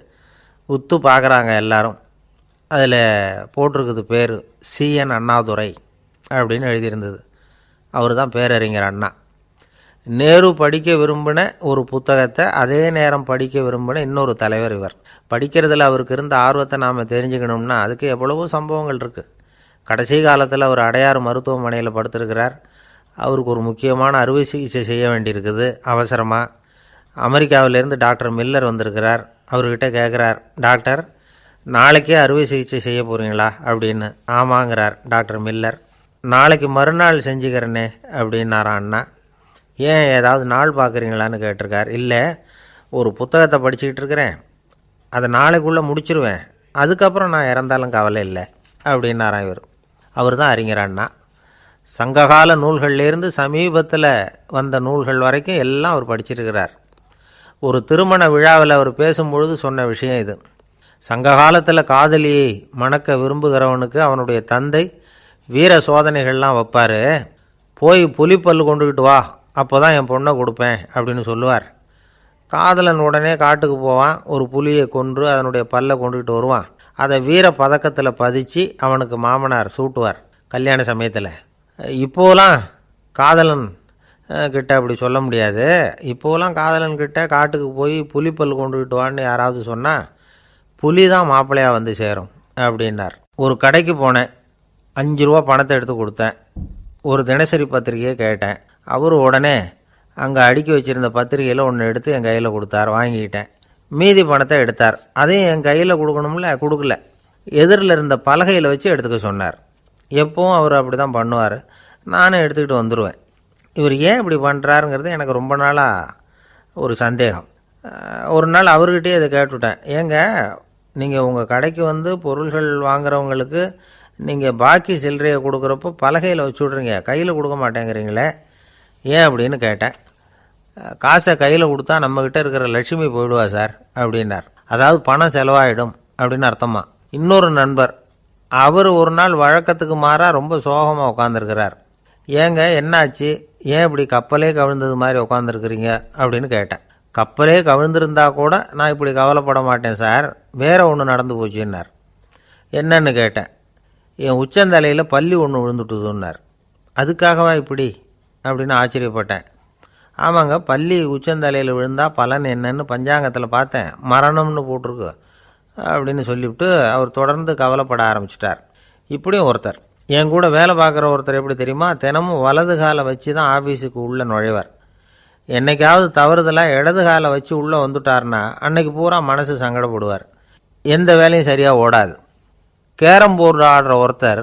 உத்து பார்க்குறாங்க எல்லாரும். அதில் போட்டிருக்குது பேர் CN அண்ணாதுரை அப்படின்னு எழுதியிருந்தது. அவர் தான் பேரறிஞர் அண்ணா. நேரு படிக்க விரும்பின ஒரு புத்தகத்தை அதே நேரம் படிக்க விரும்பின இன்னொரு தலைவர் இவர். படிக்கிறதுல அவருக்கு இருந்த ஆர்வத்தை நாம் தெரிஞ்சுக்கணும்னா அதுக்கு எவ்வளவோ சம்பவங்கள் இருக்குது. கடைசி காலத்தில் அவர் அடையாறு மருத்துவமனையில் படுத்திருக்கிறார். அவருக்கு ஒரு முக்கியமான அறுவை சிகிச்சை செய்ய வேண்டியிருக்குது அவசரமாக. அமெரிக்காவிலேருந்து டாக்டர் மில்லர் வந்திருக்கிறார். அவர்கிட்ட கேட்குறார், டாக்டர் நாளைக்கே அறுவை சிகிச்சை செய்ய போகிறீங்களா அப்படின்னு. ஆமாங்கிறார் டாக்டர் மில்லர். நாளைக்கு மறுநாள் செஞ்சுக்கிறேனே அப்படின்னாரான் அண்ணா. ஏன் ஏதாவது நாள் பார்க்குறீங்களான்னு கேட்டிருக்கார். இல்லை, ஒரு புத்தகத்தை படிச்சுக்கிட்டு இருக்கிறேன், அதை நாளைக்குள்ளே முடிச்சிருவேன், அதுக்கப்புறம் நான் இறந்தாலும் கவலை இல்லை அப்படின்னாரான் இவர். அவர் தான் அறிஞர் அண்ணா. சங்ககால நூல்கள்லேருந்து சமீபத்தில் வந்த நூல்கள் வரைக்கும் எல்லாம் அவர் படிச்சிருக்கிறார். ஒரு திருமண விழாவில் அவர் பேசும்பொழுது சொன்ன விஷயம் இது. சங்க காலத்தில் காதலியை மணக்க விரும்புகிறவனுக்கு அவனுடைய தந்தை வீர சோதனைகள்லாம் வைப்பார். போய் புலிப்பல் கொண்டுக்கிட்டு வா, அப்போ தான் என் பொண்ணை கொடுப்பேன் அப்படின்னு சொல்லுவார். காதலன் உடனே காட்டுக்கு போவான், ஒரு புலியை கொன்று அதனுடைய பல்லை கொண்டுக்கிட்டு வருவான். அதை வீர பதக்கத்தில் பதிச்சு அவனுக்கு மாமனார் சூட்டுவார் கல்யாண சமயத்தில். இப்போலாம் காதலன் கிட்ட அப்படி சொல்ல முடியாது. இப்போலாம் காதலன் கிட்ட காட்டுக்கு போய் புலிப்பல் கொண்டுக்கிட்டு வான்னு யாராவது சொன்னால் புலி தான் மாப்பிள்ளையாக வந்து சேரும் அப்படின்னார். ஒரு கடைக்கு போனேன், 5 ரூபா பணத்தை எடுத்து கொடுத்தேன். ஒரு தினசரி பத்திரிகையை கேட்டேன். அவர் உடனே அங்கே அடுக்கி வச்சுருந்த பத்திரிகையில் ஒன்று எடுத்து என் கையில் கொடுத்தார். வாங்கிக்கிட்டேன். மீதி பணத்தை எடுத்தார். அதையும் என் கையில் கொடுக்கணும்ல, கொடுக்கல. எதிரில் இருந்த பலகையில் வச்சு எடுத்துக்க சொன்னார். எப்பவும் அவர் அப்படி தான் பண்ணுவார். நானும் எடுத்துக்கிட்டு வந்துடுவேன். இவர் ஏன் இப்படி பண்ணுறாருங்கிறது எனக்கு ரொம்ப நாளாக ஒரு சந்தேகம். ஒரு நாள் அவர்கிட்டயே இதை கேட்டுவிட்டேன். ஏங்க, நீங்கள் உங்கள் கடைக்கு வந்து பொருள்கள் வாங்குறவங்களுக்கு நீங்கள் பாக்கி சில்லறையை கொடுக்குறப்போ பலகையில் வச்சு விட்றீங்க, கையில் கொடுக்க மாட்டேங்கிறீங்களே, ஏன் அப்படின்னு கேட்டேன். காசை கையில் கொடுத்தா நம்மக்கிட்ட இருக்கிற லட்சுமி போயிடுவா சார் அப்படின்னார். அதாவது பணம் செலவாயிடும் அப்படின்னு அர்த்தமா. இன்னொரு நண்பர், அவர் ஒரு நாள் வழக்கத்துக்கு மாறாக ரொம்ப சோகமாக உட்காந்துருக்கிறார். ஏங்க என்னாச்சு, ஏன் இப்படி கப்பலே கவிழ்ந்தது மாதிரி உட்காந்துருக்குறீங்க அப்படின்னு கேட்டேன். கப்பலே கவிழ்ந்திருந்தா கூட நான் இப்படி கவலைப்பட மாட்டேன் சார், வேற ஒன்று நடந்து போச்சுன்னார். என்னன்னு கேட்டேன். என் உச்சந்தலையில் பல்லி ஒன்று விழுந்துட்டுதுன்னார். அதுக்காகவா இப்படி அப்படின்னு ஆச்சரியப்பட்டேன். ஆமாங்க, பல்லி உச்சந்தலையில் விழுந்தால் பலன் என்னன்னு பஞ்சாங்கத்தில் பார்த்தேன், மரணம்னு போட்டிருக்கு அப்படின்னு சொல்லிவிட்டு அவர் தொடர்ந்து கவலைப்பட ஆரம்பிச்சிட்டார். இப்படியும் ஒருத்தர், என் கூட வேலை பார்க்குற ஒருத்தர் எப்படி தெரியுமா, தினமும் வலது காலை வச்சு தான் ஆஃபீஸுக்கு உள்ளே நுழைவார். என்னைக்காவது தவறுதலாக இடது காலை வச்சு உள்ளே வந்துட்டார்னா அன்னைக்கு பூரா மனசு சங்கடப்படுவார். எந்த வேலையும் சரியாக ஓடாது. கேரம் போர்டு ஆடுற ஒருத்தர்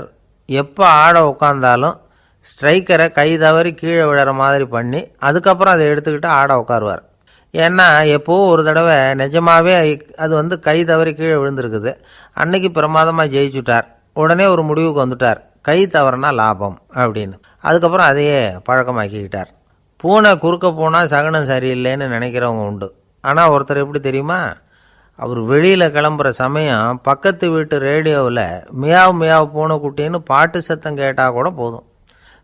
எப்போ ஆட உட்காந்தாலும் ஸ்ட்ரைக்கரை கை தவறி கீழே விழுற மாதிரி பண்ணி அதுக்கப்புறம் அதை எடுத்துக்கிட்டு ஆட உட்காருவார். ஏன்னா எப்போவோ ஒரு தடவை நிஜமாகவே அது கை தவறி கீழே விழுந்திருக்குது. அன்னைக்கு பிரமாதமாக ஜெயிச்சுட்டார். உடனே ஒரு முடிவுக்கு வந்துட்டார், கை தவறுனா லாபம் அப்படின்னு. அதுக்கப்புறம் அதையே பழக்கமாக்கிக்கிட்டார். பூனை குறுக்க போனால் சகனம் சரியில்லைன்னு நினைக்கிறவங்க உண்டு. ஆனால் ஒருத்தர் எப்படி தெரியுமா, அவர் வெளியில் கிளம்புற சமயம் பக்கத்து வீட்டு ரேடியோவில் மியாவ் மியாவ் பூனைக்குட்டின்னு பாட்டு சத்தம் கேட்டால் கூட போதும்,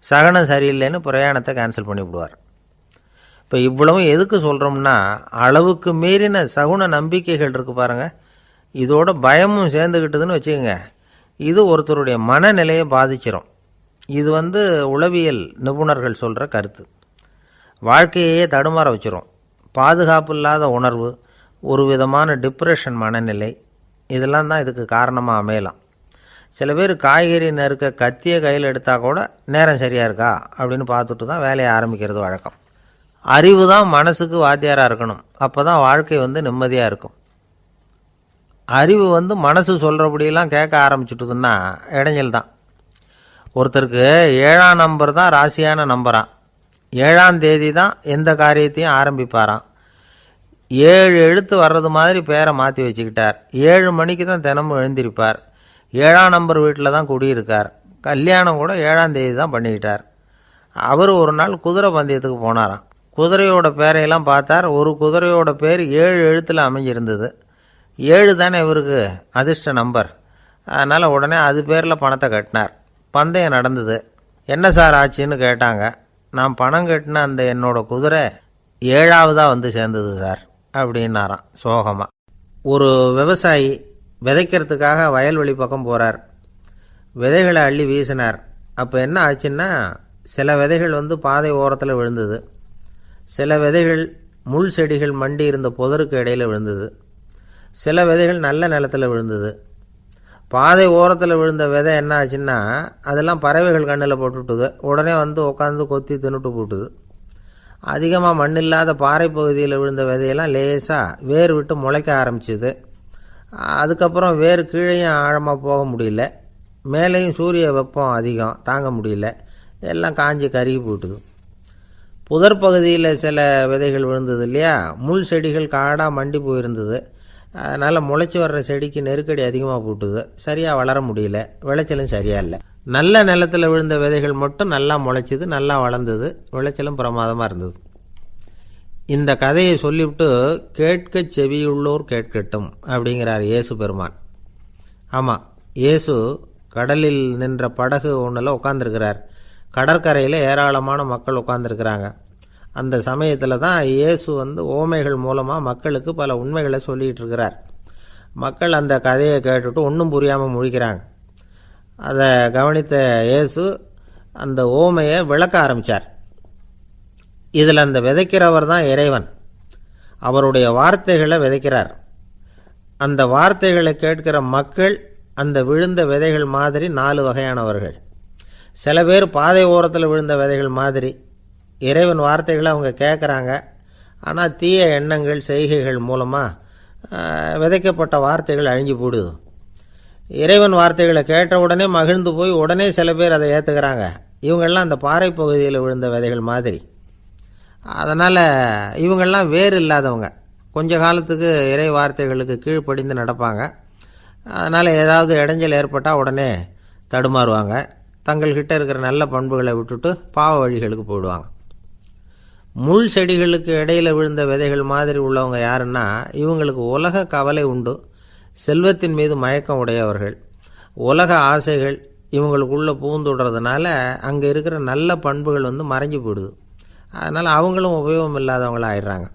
சகனம் சரியில்லைன்னு பிரயாணத்தை கேன்சல் பண்ணிவிடுவார். இப்போ இவ்வளவும் எதுக்கு சொல்கிறோம்னா, அளவுக்கு மீறின சகுன நம்பிக்கைகள் இருக்குது பாருங்கள், இதோட பயமும் சேர்ந்துக்கிட்டதுன்னு வச்சுக்கோங்க, இது ஒருத்தருடைய மனநிலையை பாதிச்சிடும். இது உளவியல் நிபுணர்கள் சொல்கிற கருத்து. வாழ்க்கையே தடுமாற வச்சிரும். பாதுகாப்பு இல்லாத உணர்வு, ஒரு விதமான டிப்ரெஷன் மனநிலை, இதெல்லாம் தான் இதுக்கு காரணமாக அமையலாம். சில பேர் காய்கறி நறுக்க கத்தியை கையில் எடுத்தால் கூட நேரம் சரியாக இருக்கா அப்படின்னு பார்த்துட்டு தான் வேலையை ஆரம்பிக்கிறது வழக்கம். அறிவு தான் மனசுக்கு வாத்தியாராக இருக்கணும், அப்போ தான் வாழ்க்கை நிம்மதியாக இருக்கும். அறிவு மனசு சொல்கிறபடியெல்லாம் கேட்க ஆரம்பிச்சுட்டுதுன்னா இடைஞ்சல் தான். ஒருத்தருக்கு 7ஆம் நம்பர் தான் ராசியான நம்பரான். 7ஆம் தேதி தான் எந்த காரியத்தையும் ஆரம்பிப்பாராம். 7 எழுத்து வர்றது மாதிரி பேரை மாற்றி வச்சுக்கிட்டார். 7 மணிக்கு தான் தினமும் எழுந்திருப்பார். 7ஆம் நம்பர் வீட்டில் தான் குடியிருக்கார். கல்யாணம் கூட 7ஆம் தேதி தான் பண்ணிக்கிட்டார். அவர் ஒரு நாள் குதிரை பந்தயத்துக்கு போனாராம். குதிரையோட பேரையெல்லாம் பார்த்தார். ஒரு குதிரையோட பேர் 7 எழுத்தில் அமைஞ்சிருந்தது. 7 தானே இவருக்கு அதிர்ஷ்ட நம்பர். அதனால் உடனே அது பேரில் பணத்தை கட்டினார். பந்தயம் நடந்தது. என்ன சார் ஆச்சுன்னு கேட்டாங்க. நான் பணம் கட்டின அந்த என்னோட குதிரை 7ஆவதாக சேர்ந்தது சார் அப்படின்னாராம் சோகமாக. ஒரு விவசாயி விதைக்கிறதுக்காக வயல்வெளி பக்கம் போகிறார். விதைகளை அள்ளி வீசினார். அப்போ என்ன ஆச்சுன்னா, சில விதைகள் பாதை ஓரத்தில் விழுந்தது. சில விதைகள் முள் செடிகள் மண்டி இருந்த புதருக்கு இடையில் விழுந்தது. சில விதைகள் நல்ல நிலத்தில் விழுந்தது. பாதை ஓரத்தில் விழுந்த விதை என்ன ஆச்சுன்னா, அதெல்லாம் பறவைகள் கண்ணில் போட்டுவிட்டுது. உடனே உட்காந்து கொத்தி தின்னுட்டு போட்டுது. அதிகமாக மண் இல்லாத பாறை பகுதியில் விழுந்த விதையெல்லாம் லேசாக வேர் விட்டு முளைக்க ஆரம்பிச்சுது. அதுக்கப்புறம் வேர் கீழேயும் ஆழமாக போக முடியல, மேலேயும் சூரிய வெப்பம் அதிகம் தாங்க முடியல, எல்லாம் காஞ்சி கருகி போட்டுது. புதர் பகுதியில் சில விதைகள் விழுந்தது இல்லையா, முள் செடிகள் காடாக மண்டி போயிருந்தது. அதனால் முளைச்சி வர்ற செடிக்கு நெருக்கடி அதிகமாக போட்டுது. சரியாக வளர முடியல, விளைச்சலும் சரியாக இல்லை. நல்ல நிலத்தில் விழுந்த விதைகள் மட்டும் நல்லா முளைச்சிது, நல்லா வளர்ந்தது, விளைச்சலும் பிரமாதமாக இருந்தது. இந்த கதையை சொல்லிவிட்டு கேட்க செவியுள்ளோர் கேட்கட்டும் அப்படிங்கிறார் இயேசு பெருமான். ஆமாம், இயேசு கடலில் நின்ற படகு ஒன்றில் உட்காந்துருக்கிறார். கடற்கரையில் ஏராளமான மக்கள் உட்காந்துருக்கிறாங்க. அந்த சமயத்தில் தான் இயேசு ஓமைகள் மூலமாக மக்களுக்கு பல உண்மைகளை சொல்லிகிட்டு இருக்கிறார். மக்கள் அந்த கதையை கேட்டுட்டு ஒன்றும் புரியாமல் முழிக்கிறாங்க. அதை கவனித்த இயேசு அந்த ஓமையை விளக்க ஆரம்பித்தார். இதில் அந்த விதைக்கிறவர் தான் இறைவன். அவருடைய வார்த்தைகளை விதைக்கிறார். அந்த வார்த்தைகளை கேட்கிற மக்கள் அந்த விழுந்த விதைகள் மாதிரி 4 வகையானவர்கள். சில பேர் பாதை ஓரத்தில் விழுந்த விதைகள் மாதிரி. இறைவன் வார்த்தைகளை அவங்க கேட்குறாங்க, ஆனால் தீய எண்ணங்கள் செய்கைகள் மூலமாக விதைக்கப்பட்ட வார்த்தைகள் அழிஞ்சு போடுது. இறைவன் வார்த்தைகளை கேட்ட உடனே மகிழ்ந்து போய் உடனே சில பேர் அதை ஏற்றுக்கிறாங்க. இவங்கெல்லாம் அந்த பாறை பகுதியில் விழுந்த விதைகள் மாதிரி. அதனால் இவங்கெல்லாம் வேறு இல்லாதவங்க. கொஞ்ச காலத்துக்கு இறை வார்த்தைகளுக்கு கீழ்ப்படிந்து நடப்பாங்க. அதனால் ஏதாவது இடைஞ்சல் ஏற்பட்டால் உடனே தடுமாறுவாங்க. தங்கள்கிட்ட இருக்கிற நல்ல பண்புகளை விட்டுட்டு பாவ வழிகளுக்கு போயிடுவாங்க. முள் செடிகளுக்கு இடையில் விழுந்த விதைகள் மாதிரி உள்ளவங்க யாருன்னா, இவங்களுக்கு உலக கவலை உண்டு, செல்வத்தின் மீது மயக்கம் உடையவர்கள். உலக ஆசைகள் இவங்களுக்குள்ளே பூந்துடுறதுனால அங்கே இருக்கிற நல்ல பண்புகள் மறைஞ்சு போயிடுது. அதனால் அவங்களும் உபயோகம் இல்லாதவங்களாக ஆயிடுறாங்க.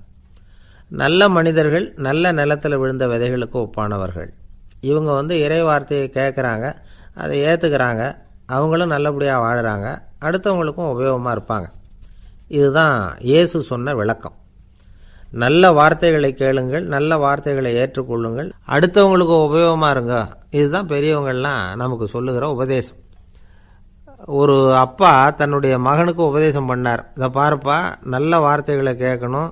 நல்ல மனிதர்கள் நல்ல நிலத்தில் விழுந்த விதைகளுக்கு ஒப்பானவர்கள். இவங்க இறை வார்த்தையை கேட்குறாங்க, அதை ஏற்றுக்கிறாங்க, அவங்களும் நல்லபடியாக வாழுறாங்க, அடுத்தவங்களுக்கும் உபயோகமாக இருப்பாங்க. இதுதான் இயேசு சொன்ன விளக்கம். நல்ல வார்த்தைகளை கேளுங்கள், நல்ல வார்த்தைகளை ஏற்றுக்கொள்ளுங்கள், அடுத்தவங்களுக்கு உபயோகமாக இருங்க. இதுதான் பெரியவங்கள்லாம் நமக்கு சொல்லுகிற உபதேசம். ஒரு அப்பா தன்னுடைய மகனுக்கு உபதேசம் பண்ணார். இதை பாருப்பா, நல்ல வார்த்தைகளை கேட்கணும்,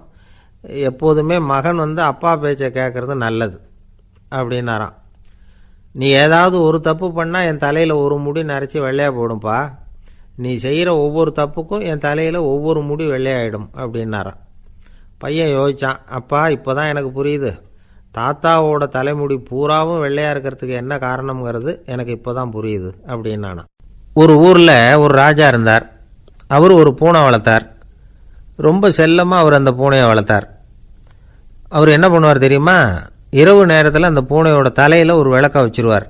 எப்போதுமே மகன் அப்பா பேச்சை கேட்கறது நல்லது அப்படின்னாராம். நீ ஏதாவது ஒரு தப்பு பண்ணால் என் தலையில் ஒரு முடி நரைச்சி வெள்ளையாக போடும்பா, நீ செய்கிற ஒவ்வொரு தப்புக்கும் என் தலையில் ஒவ்வொரு முடி வெள்ளையாயிடும் அப்படின்னாராம். பையன் யோசித்தான், அப்பா இப்போ தான் எனக்கு புரியுது, தாத்தாவோட தலைமுடி பூராவும் வெள்ளையாக இருக்கிறதுக்கு என்ன காரணம்ங்கிறது எனக்கு இப்போ தான் புரியுது அப்படின்னானா. ஒரு ஊரில் ஒரு ராஜா இருந்தார். அவர் ஒரு பூனை வளர்த்தார். ரொம்ப செல்லமாக அவர் அந்த பூனையை வளர்த்தார். அவர் என்ன பண்ணுவார் தெரியுமா, இரவு நேரத்தில் அந்த பூனையோட தலையில் ஒரு விளக்கை வச்சுருவார்.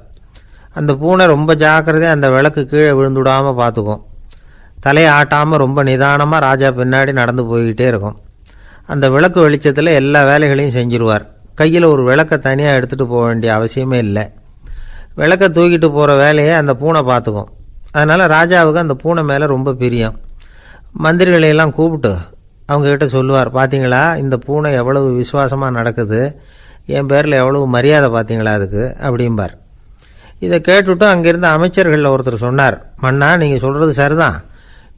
அந்த பூனை ரொம்ப ஜாக்கிரதையாக அந்த விளக்கு கீழே விழுந்துடாமல் பார்த்துக்கும். தலையை ஆட்டாமல் ரொம்ப நிதானமாக ராஜா பின்னாடி நடந்து போய்கிட்டே இருக்கும். அந்த விளக்கு வெளிச்சத்தில் எல்லா வேலைகளையும் செஞ்சுருவார். கையில் ஒரு விளக்கை தனியாக எடுத்துகிட்டு போக வேண்டிய அவசியமே இல்லை. விளக்கை தூக்கிட்டு போகிற வேலையை அந்த பூனை பார்த்துக்கும். அதனால் ராஜாவுக்கு அந்த பூனை மேலே ரொம்ப பிரியம். மந்திரிகளையெல்லாம் கூப்பிட்டு அவங்கக்கிட்ட சொல்லுவார், பார்த்தீங்களா இந்த பூனை எவ்வளவு விசுவாசமாக நடக்குது, என் பேரில் எவ்வளவு மரியாதை பார்த்தீங்களா அதுக்கு அப்படிம்பார். இதை கேட்டுவிட்டு அங்கேருந்த அமைச்சர்களில் ஒருத்தர் சொன்னார், மன்னா நீங்கள் சொல்கிறது சரிதான்,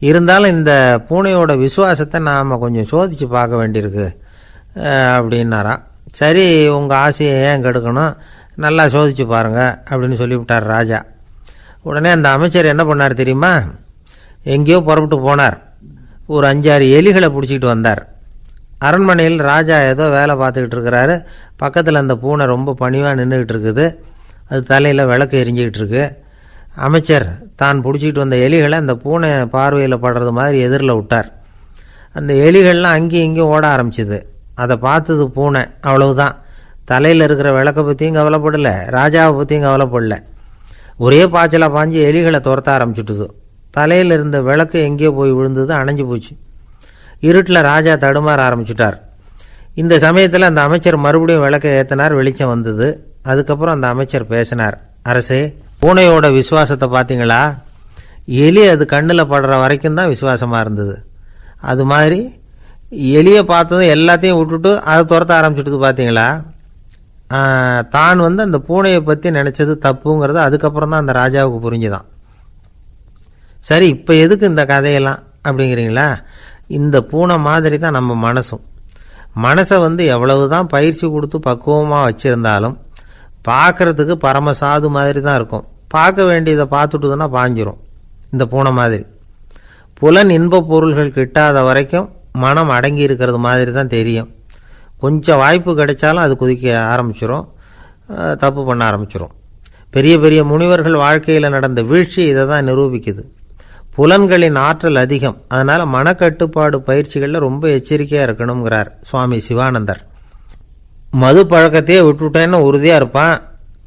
இருந்தாலும் இந்த பூனையோட விசுவாசத்தை நாம் கொஞ்சம் சோதித்து பார்க்க வேண்டியிருக்கு அப்படின்னாராம். சரி, உங்கள் ஆசையை ஏன் கெடுக்கணும், நல்லா சோதித்து பாருங்கள் அப்படின்னு சொல்லிவிட்டார் ராஜா. உடனே அந்த அமைச்சர் என்ன பண்ணார் தெரியுமா, எங்கேயோ புறப்பட்டு போனார். ஒரு 5-6 எலிகளை பிடிச்சிக்கிட்டு வந்தார். அரண்மனையில் ராஜா ஏதோ வேலை பார்த்துக்கிட்டு இருக்கிறாரு. பக்கத்தில் அந்த பூனை ரொம்ப பணிவாக நின்றுக்கிட்டு இருக்குது. அது தலையில் விளக்கு எரிஞ்சிக்கிட்டு இருக்கு. அமைச்சர் தான் பிடிச்சிக்கிட்டு வந்த எலிகளை அந்த பூனை பார்வையில் படுறது மாதிரி எதிரில் விட்டார். அந்த எலிகள்லாம் அங்கேயும் இங்கேயும் ஓட ஆரம்பிச்சிது. அதை பார்த்தது பூனை. அவ்வளவுதான். தலையில் இருக்கிற விளக்கை பற்றியும் கவலைப்படலை, ராஜாவை பற்றியும் கவலைப்படல. ஒரே பாய்ச்சலாக பாஞ்சு எலிகளை துரத்த ஆரம்பிச்சுட்டுது. தலையில் இருந்த விளக்கு எங்கேயோ போய் விழுந்தது, அணைஞ்சு போச்சு. இருட்டில் ராஜா தடுமாற ஆரம்பிச்சுட்டார். இந்த சமயத்தில் அந்த அமைச்சர் மறுபடியும் விளக்கை ஏற்றினார். வெளிச்சம் வந்தது. அதுக்கப்புறம் அந்த அமைச்சர் பேசினார், அரசே, பூனையோட விசுவாசத்தை பார்த்தீங்களா, எலி அது கண்ணில் படுற வரைக்கும் தான் விசுவாசமாக இருந்தது. அது மாதிரி எலியை பார்த்ததும் எல்லாத்தையும் விட்டுட்டு அதை துரத்த ஆரம்பிச்சுட்டு பார்த்தீங்களா. தான் அந்த பூனையை பற்றி நினச்சது தப்புங்கிறது அதுக்கப்புறம் தான் அந்த ராஜாவுக்கு புரிஞ்சுதான். சரி, இப்போ எதுக்கு இந்த கதையெல்லாம் அப்படிங்கிறீங்களா, இந்த பூனை மாதிரி தான் நம்ம மனசும். மனசை எவ்வளவு தான் பயிற்சி கொடுத்து பக்குவமாக வச்சுருந்தாலும் பார்க்குறதுக்கு பரமசாது மாதிரி தான் இருக்கும். பார்க்க வேண்டியதை பார்த்துட்டுதுன்னா பாஞ்சிரும். இந்த பூனை மாதிரி புலன் இன்ப பொருள்கள் கிட்டாத வரைக்கும் மனம் அடங்கி இருக்கிறது மாதிரி தான் தெரியும். கொஞ்சம் வாய்ப்பு கிடைச்சாலும் அது குதிக்க ஆரம்பிச்சிரும், தப்பு பண்ண ஆரம்பிச்சிரும். பெரிய பெரிய முனிவர்கள் வாழ்க்கையில் நடந்த வீழ்ச்சி இதை தான் நிரூபிக்குது. புலன்களின் ஆற்றல் அதிகம், அதனால் மனக்கட்டுப்பாடு பயிற்சிகளில் ரொம்ப எச்சரிக்கையாக இருக்கணுங்கிறார் சுவாமி சிவானந்தர். மது பழக்கத்தையே விட்டுவிட்டேன்னு உறுதியாக இருப்பான்.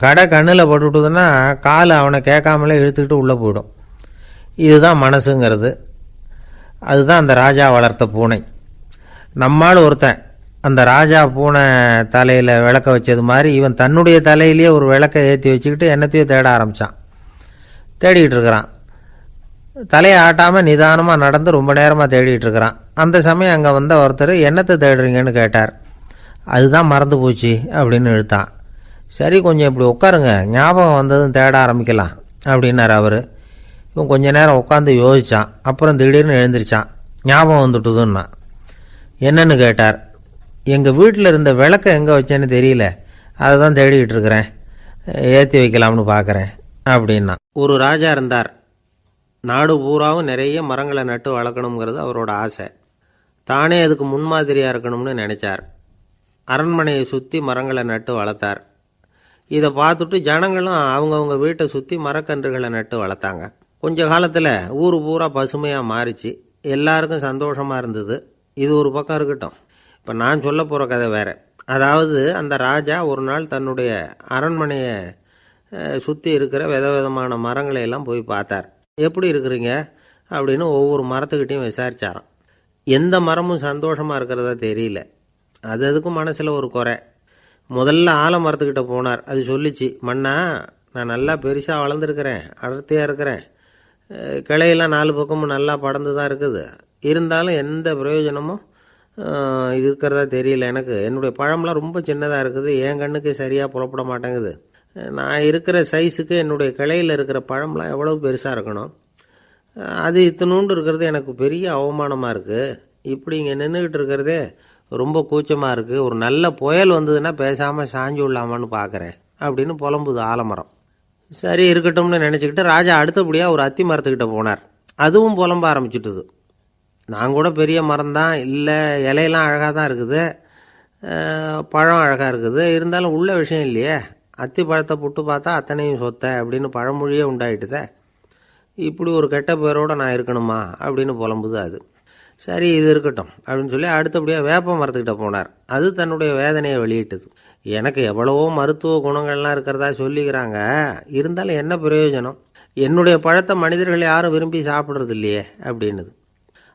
கடை கண்ணில் பட்டுவிட்டதுன்னா கால் அவனை கேட்காமலே இழுத்துக்கிட்டு உள்ளே போயிடும். இதுதான் மனசுங்கிறது. அதுதான் அந்த ராஜா வளர்த்த பூனை. நம்மால் ஒருத்தன் அந்த ராஜா பூனை தலையில் விளக்க வச்சது மாதிரி இவன் தன்னுடைய தலையிலேயே ஒரு விளக்கை ஏற்றி வச்சுக்கிட்டு என்னத்தையோ தேட ஆரம்பித்தான். தேடிக்கிட்டு இருக்கிறான். தலையை ஆட்டாமல் நிதானமாக நடந்து ரொம்ப நேரமாக தேடிட்டு இருக்கிறான். அந்த சமயம் அங்கே வந்த ஒருத்தர் என்னத்தை தேடுறீங்கன்னு கேட்டார். அதுதான் மறந்து போச்சு அப்படின்னு இழுத்தான். சரி, கொஞ்சம் இப்படி உட்காருங்க, ஞாபகம் வந்ததும் தேட ஆரம்பிக்கலாம் அப்படின்னார் அவர். இவன் கொஞ்ச நேரம் உட்காந்து யோசித்தான். அப்புறம் திடீர்னு எழுந்திரிச்சான். ஞாபகம் வந்துட்டுதுன்னா. என்னன்னு கேட்டார். எங்கள் வீட்டில் இருந்த விளக்கை எங்கே வச்சேன்னு தெரியல, அதை தான் தேடிக்கிட்டு இருக்கிறேன், ஏற்றி வைக்கலாம்னு பார்க்குறேன் அப்படின்னா. ஒரு ராஜா இருந்தார். நாடு பூராவும் நிறைய மரங்களை நட்டு வளர்க்கணுங்கிறது அவரோட ஆசை. தானே அதுக்கு முன்மாதிரியாக இருக்கணும்னு நினச்சார். அரண்மனையை சுற்றி மரங்களை நட்டு வளர்த்தார். இதை பார்த்துட்டு ஜனங்களும் அவங்கவுங்க வீட்டை சுற்றி மரக்கன்றுகளை நட்டு வளர்த்தாங்க. கொஞ்ச காலத்தில் ஊர் பூரா பசுமையாக மாறிச்சு. எல்லாருக்கும் சந்தோஷமாக இருந்தது. இது ஒரு பக்கம் இருக்கட்டும். இப்போ நான் சொல்ல போகிற கதை வேறு. அதாவது அந்த ராஜா ஒரு நாள் தன்னுடைய அரண்மனையை சுற்றி இருக்கிற விதவிதமான மரங்களை எல்லாம் போய் பார்த்தார். எப்படி இருக்கிறீங்க அப்படின்னு ஒவ்வொரு மரத்துக்கிட்டையும் விசாரிச்சாராம். எந்த மரமும் சந்தோஷமாக இருக்கிறதா தெரியல. அதுக்கும் மனசில் ஒரு குறை. முதல்ல ஆலமரத்துக்கிட்ட போனார். அது சொல்லிச்சு, மண்ணா, நான் நல்லா பெருசாக வளர்ந்துருக்கிறேன், அடர்த்தியாக இருக்கிறேன், கிளையெல்லாம் 4 பக்கமும் நல்லா படர்ந்து தான் இருக்குது, இருந்தாலும் எந்த பிரயோஜனமும் இருக்கிறதா தெரியல எனக்கு. என்னுடைய பழம்லாம் ரொம்ப சின்னதாக இருக்குது, என் கண்ணுக்கு சரியாக புறப்பட மாட்டேங்குது. நான் இருக்கிற சைஸுக்கு என்னுடைய கிளையில் இருக்கிற பழம்லாம் எவ்வளோ பெருசாக இருக்கணும், அது இத்தினூண்டு இருக்கிறது எனக்கு பெரிய அவமானமாக இருக்குது. இப்படி இங்கே நின்றுக்கிட்டு இருக்கிறதே ரொம்ப கூச்சமாக இருக்குது. ஒரு நல்ல புயல் வந்ததுன்னா பேசாமல் சாஞ்சு விடலாமான்னு பார்க்குறேன் அப்படின்னு புலம்புது ஆலமரம். சரி இருக்கட்டும்னு நினச்சிக்கிட்டு ராஜா அடுத்தபடியாக ஒரு அத்தி மரத்துக்கிட்ட போனார். அதுவும் புலம்ப ஆரம்பிச்சுட்டுது. நான் கூட பெரிய மரம் தான், இல்லை இலையெல்லாம் அழகாக தான் இருக்குது, பழம் அழகாக இருக்குது, இருந்தாலும் உள்ள விஷயம் இல்லையே, அத்தி பழத்தை புட்டு பார்த்தா அத்தனையும் சொத்தை அப்படின்னு பழமொழியே உண்டாயிட்டுதே, இப்படி ஒரு கெட்ட பேரோடு நான் இருக்கணுமா அப்படின்னு புலம்புது அது. சரி இது இருக்கட்டும் அப்படின்னு சொல்லி அடுத்தபடியாக வேப்ப மரத்துக்கிட்ட போனார். அது தன்னுடைய வேதனையை வெளியிட்டது. எனக்கு எவ்வளவோ மருத்துவ குணங்கள்லாம் இருக்கிறதா சொல்லிக்கிறாங்க, இருந்தாலும் என்ன பிரயோஜனம், என்னுடைய பழத்தை மனிதர்கள் யாரும் விரும்பி சாப்பிட்றது இல்லையே அப்படின்னுது.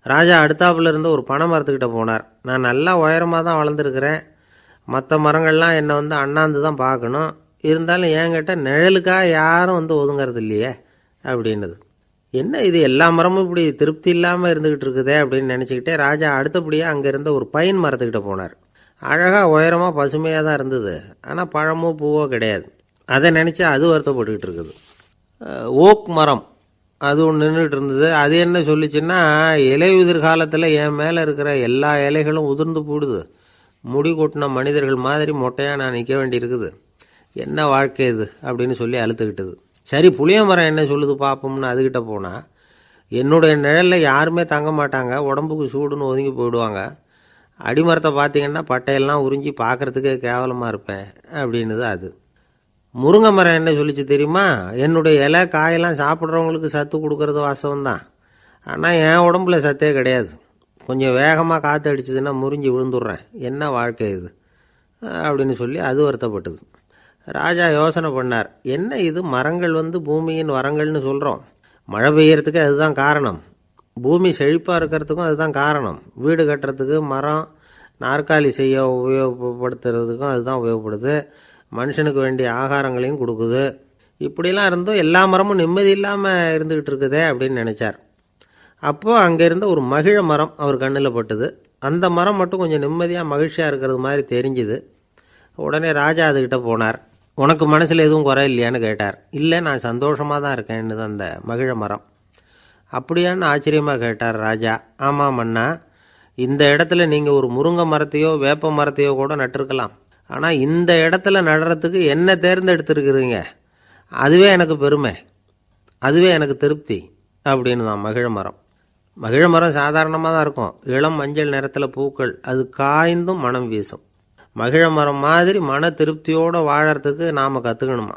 ராஜா அடுத்தாப்புல இருந்து ஒரு பனை மரத்துக்கிட்ட போனார். நான் நல்லா உயரமாக தான் வளர்ந்துருக்கிறேன், மற்ற மரங்கள்லாம் என்னை அண்ணாந்து தான் பார்க்கணும், இருந்தாலும் என்கிட்ட நிழலுக்காக யாரும் ஒதுங்கிறது இல்லையே அப்படின்னுது. என்ன இது எல்லா மரமும் இப்படி திருப்தி இல்லாமல் இருந்துக்கிட்டு இருக்குதே அப்படின்னு நினச்சிக்கிட்டே ராஜா அடுத்தபடியாக அங்கே இருந்த ஒரு பைன் மரத்துக்கிட்ட போனார். அழகாக உயரமாக பசுமையாக தான் இருந்தது, ஆனால் பழமோ பூவோ கிடையாது. அதை நினச்சி அது வருத்தப்பட்டுக்கிட்டு இருக்குது. ஓக் மரம் அது ஒன்று நின்றுட்டு இருந்தது. அது என்ன சொல்லிச்சுன்னா, இலை உதிர் காலத்தில் என் மேலே இருக்கிற எல்லா இலைகளும் உதிர்ந்து போடுது, முடி கொட்டின மனிதர்கள் மாதிரி மொட்டையாக நான் நிற்க வேண்டியிருக்குது, என்ன வாழ்க்கை இது அப்படின்னு சொல்லி அழுத்துக்கிட்டது. சரி புளிய மரம் என்ன சொல்லுது பார்ப்போம்னு அதுக்கிட்ட போனால், என்னுடைய நிழலில் யாருமே தங்க மாட்டாங்க, உடம்புக்கு சூடுன்னு ஒதுங்கி போயிடுவாங்க, அடிமரத்தை பார்த்தீங்கன்னா பட்டையெல்லாம் உறிஞ்சி பார்க்குறதுக்கே கேவலமாக இருப்பேன் அப்படின்னுது அது. முருங்கை மரம் என்ன சொல்லிச்சு தெரியுமா, என்னுடைய இலை காயெல்லாம் சாப்பிட்றவங்களுக்கு சத்து கொடுக்கறது வாசவம்தான், ஆனால் என் உடம்புல சத்தே கிடையாது, கொஞ்சம் வேகமாக காற்று அடிச்சதுன்னா முறிஞ்சி விழுந்துடுறேன், என்ன வாழ்க்கை இது அப்படின்னு சொல்லி அது வருத்தப்பட்டது. ராஜா யோசனை பண்ணார், என்ன இது மரங்கள் பூமியின் வரங்கள்னு சொல்கிறோம், மழை பெய்யறதுக்கு அதுதான் காரணம், பூமி செழிப்பாக இருக்கிறதுக்கும் அதுதான் காரணம், வீடு கட்டுறதுக்கு மரம், நாற்காலி செய்ய உபயோகப்படுத்துறதுக்கும் அதுதான் உபயோகப்படுது, மனுஷனுக்கு வேண்டிய ஆகாரங்களையும் கொடுக்குது, இப்படிலாம் இருந்தும் எல்லா மரமும் நிம்மதி இல்லாமல் இருந்துக்கிட்டு இருக்குதே அப்படின்னு நினச்சார். அப்போது அங்கே இருந்த ஒரு மகிழ மரம் அவர் கண்ணில் பட்டுது. அந்த மரம் மட்டும் கொஞ்சம் நிம்மதியாக மகிழ்ச்சியாக இருக்கிறது மாதிரி தெரிஞ்சுது. உடனே ராஜா அதுக்கிட்ட போனார். உனக்கு மனசில் எதுவும் குறை இல்லையான்னு கேட்டார். இல்லை, நான் சந்தோஷமாக தான் இருக்கேன்னு அந்த மகிழ மரம். அப்படியான்னு ஆச்சரியமாக கேட்டார் ராஜா. ஆமாம் அண்ணா, இந்த இடத்துல நீங்கள் ஒரு முருங்கை மரத்தையோ வேப்ப மரத்தையோ கூட நட்டிருக்கலாம், ஆனால் இந்த இடத்துல நடுறதுக்கு என்ன தேர்ந்தெடுத்துருக்குறீங்க, அதுவே எனக்கு பெருமை, அதுவே எனக்கு திருப்தி அப்படின்னு தான் மகிழ மரம். மகிழ மரம் சாதாரணமாக தான் இருக்கும், இளம் மஞ்சள் நிறத்தில் பூக்கள், அது காய்ந்தும் மனம் வீசும். மகிழ மரம் மாதிரி மன திருப்தியோடு வாழறதுக்கு நாம் கற்றுக்கணுமா.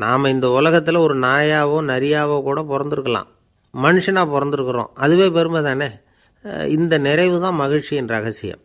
நாம் இந்த உலகத்தில் ஒரு நாயாவோ நரியாவோ கூட பிறந்திருக்கலாம், மனுஷனாக பிறந்திருக்கிறோம், அதுவே பெருமை தானே. இந்த நிறைவு தான் மகிழ்ச்சியின் ரகசியம்.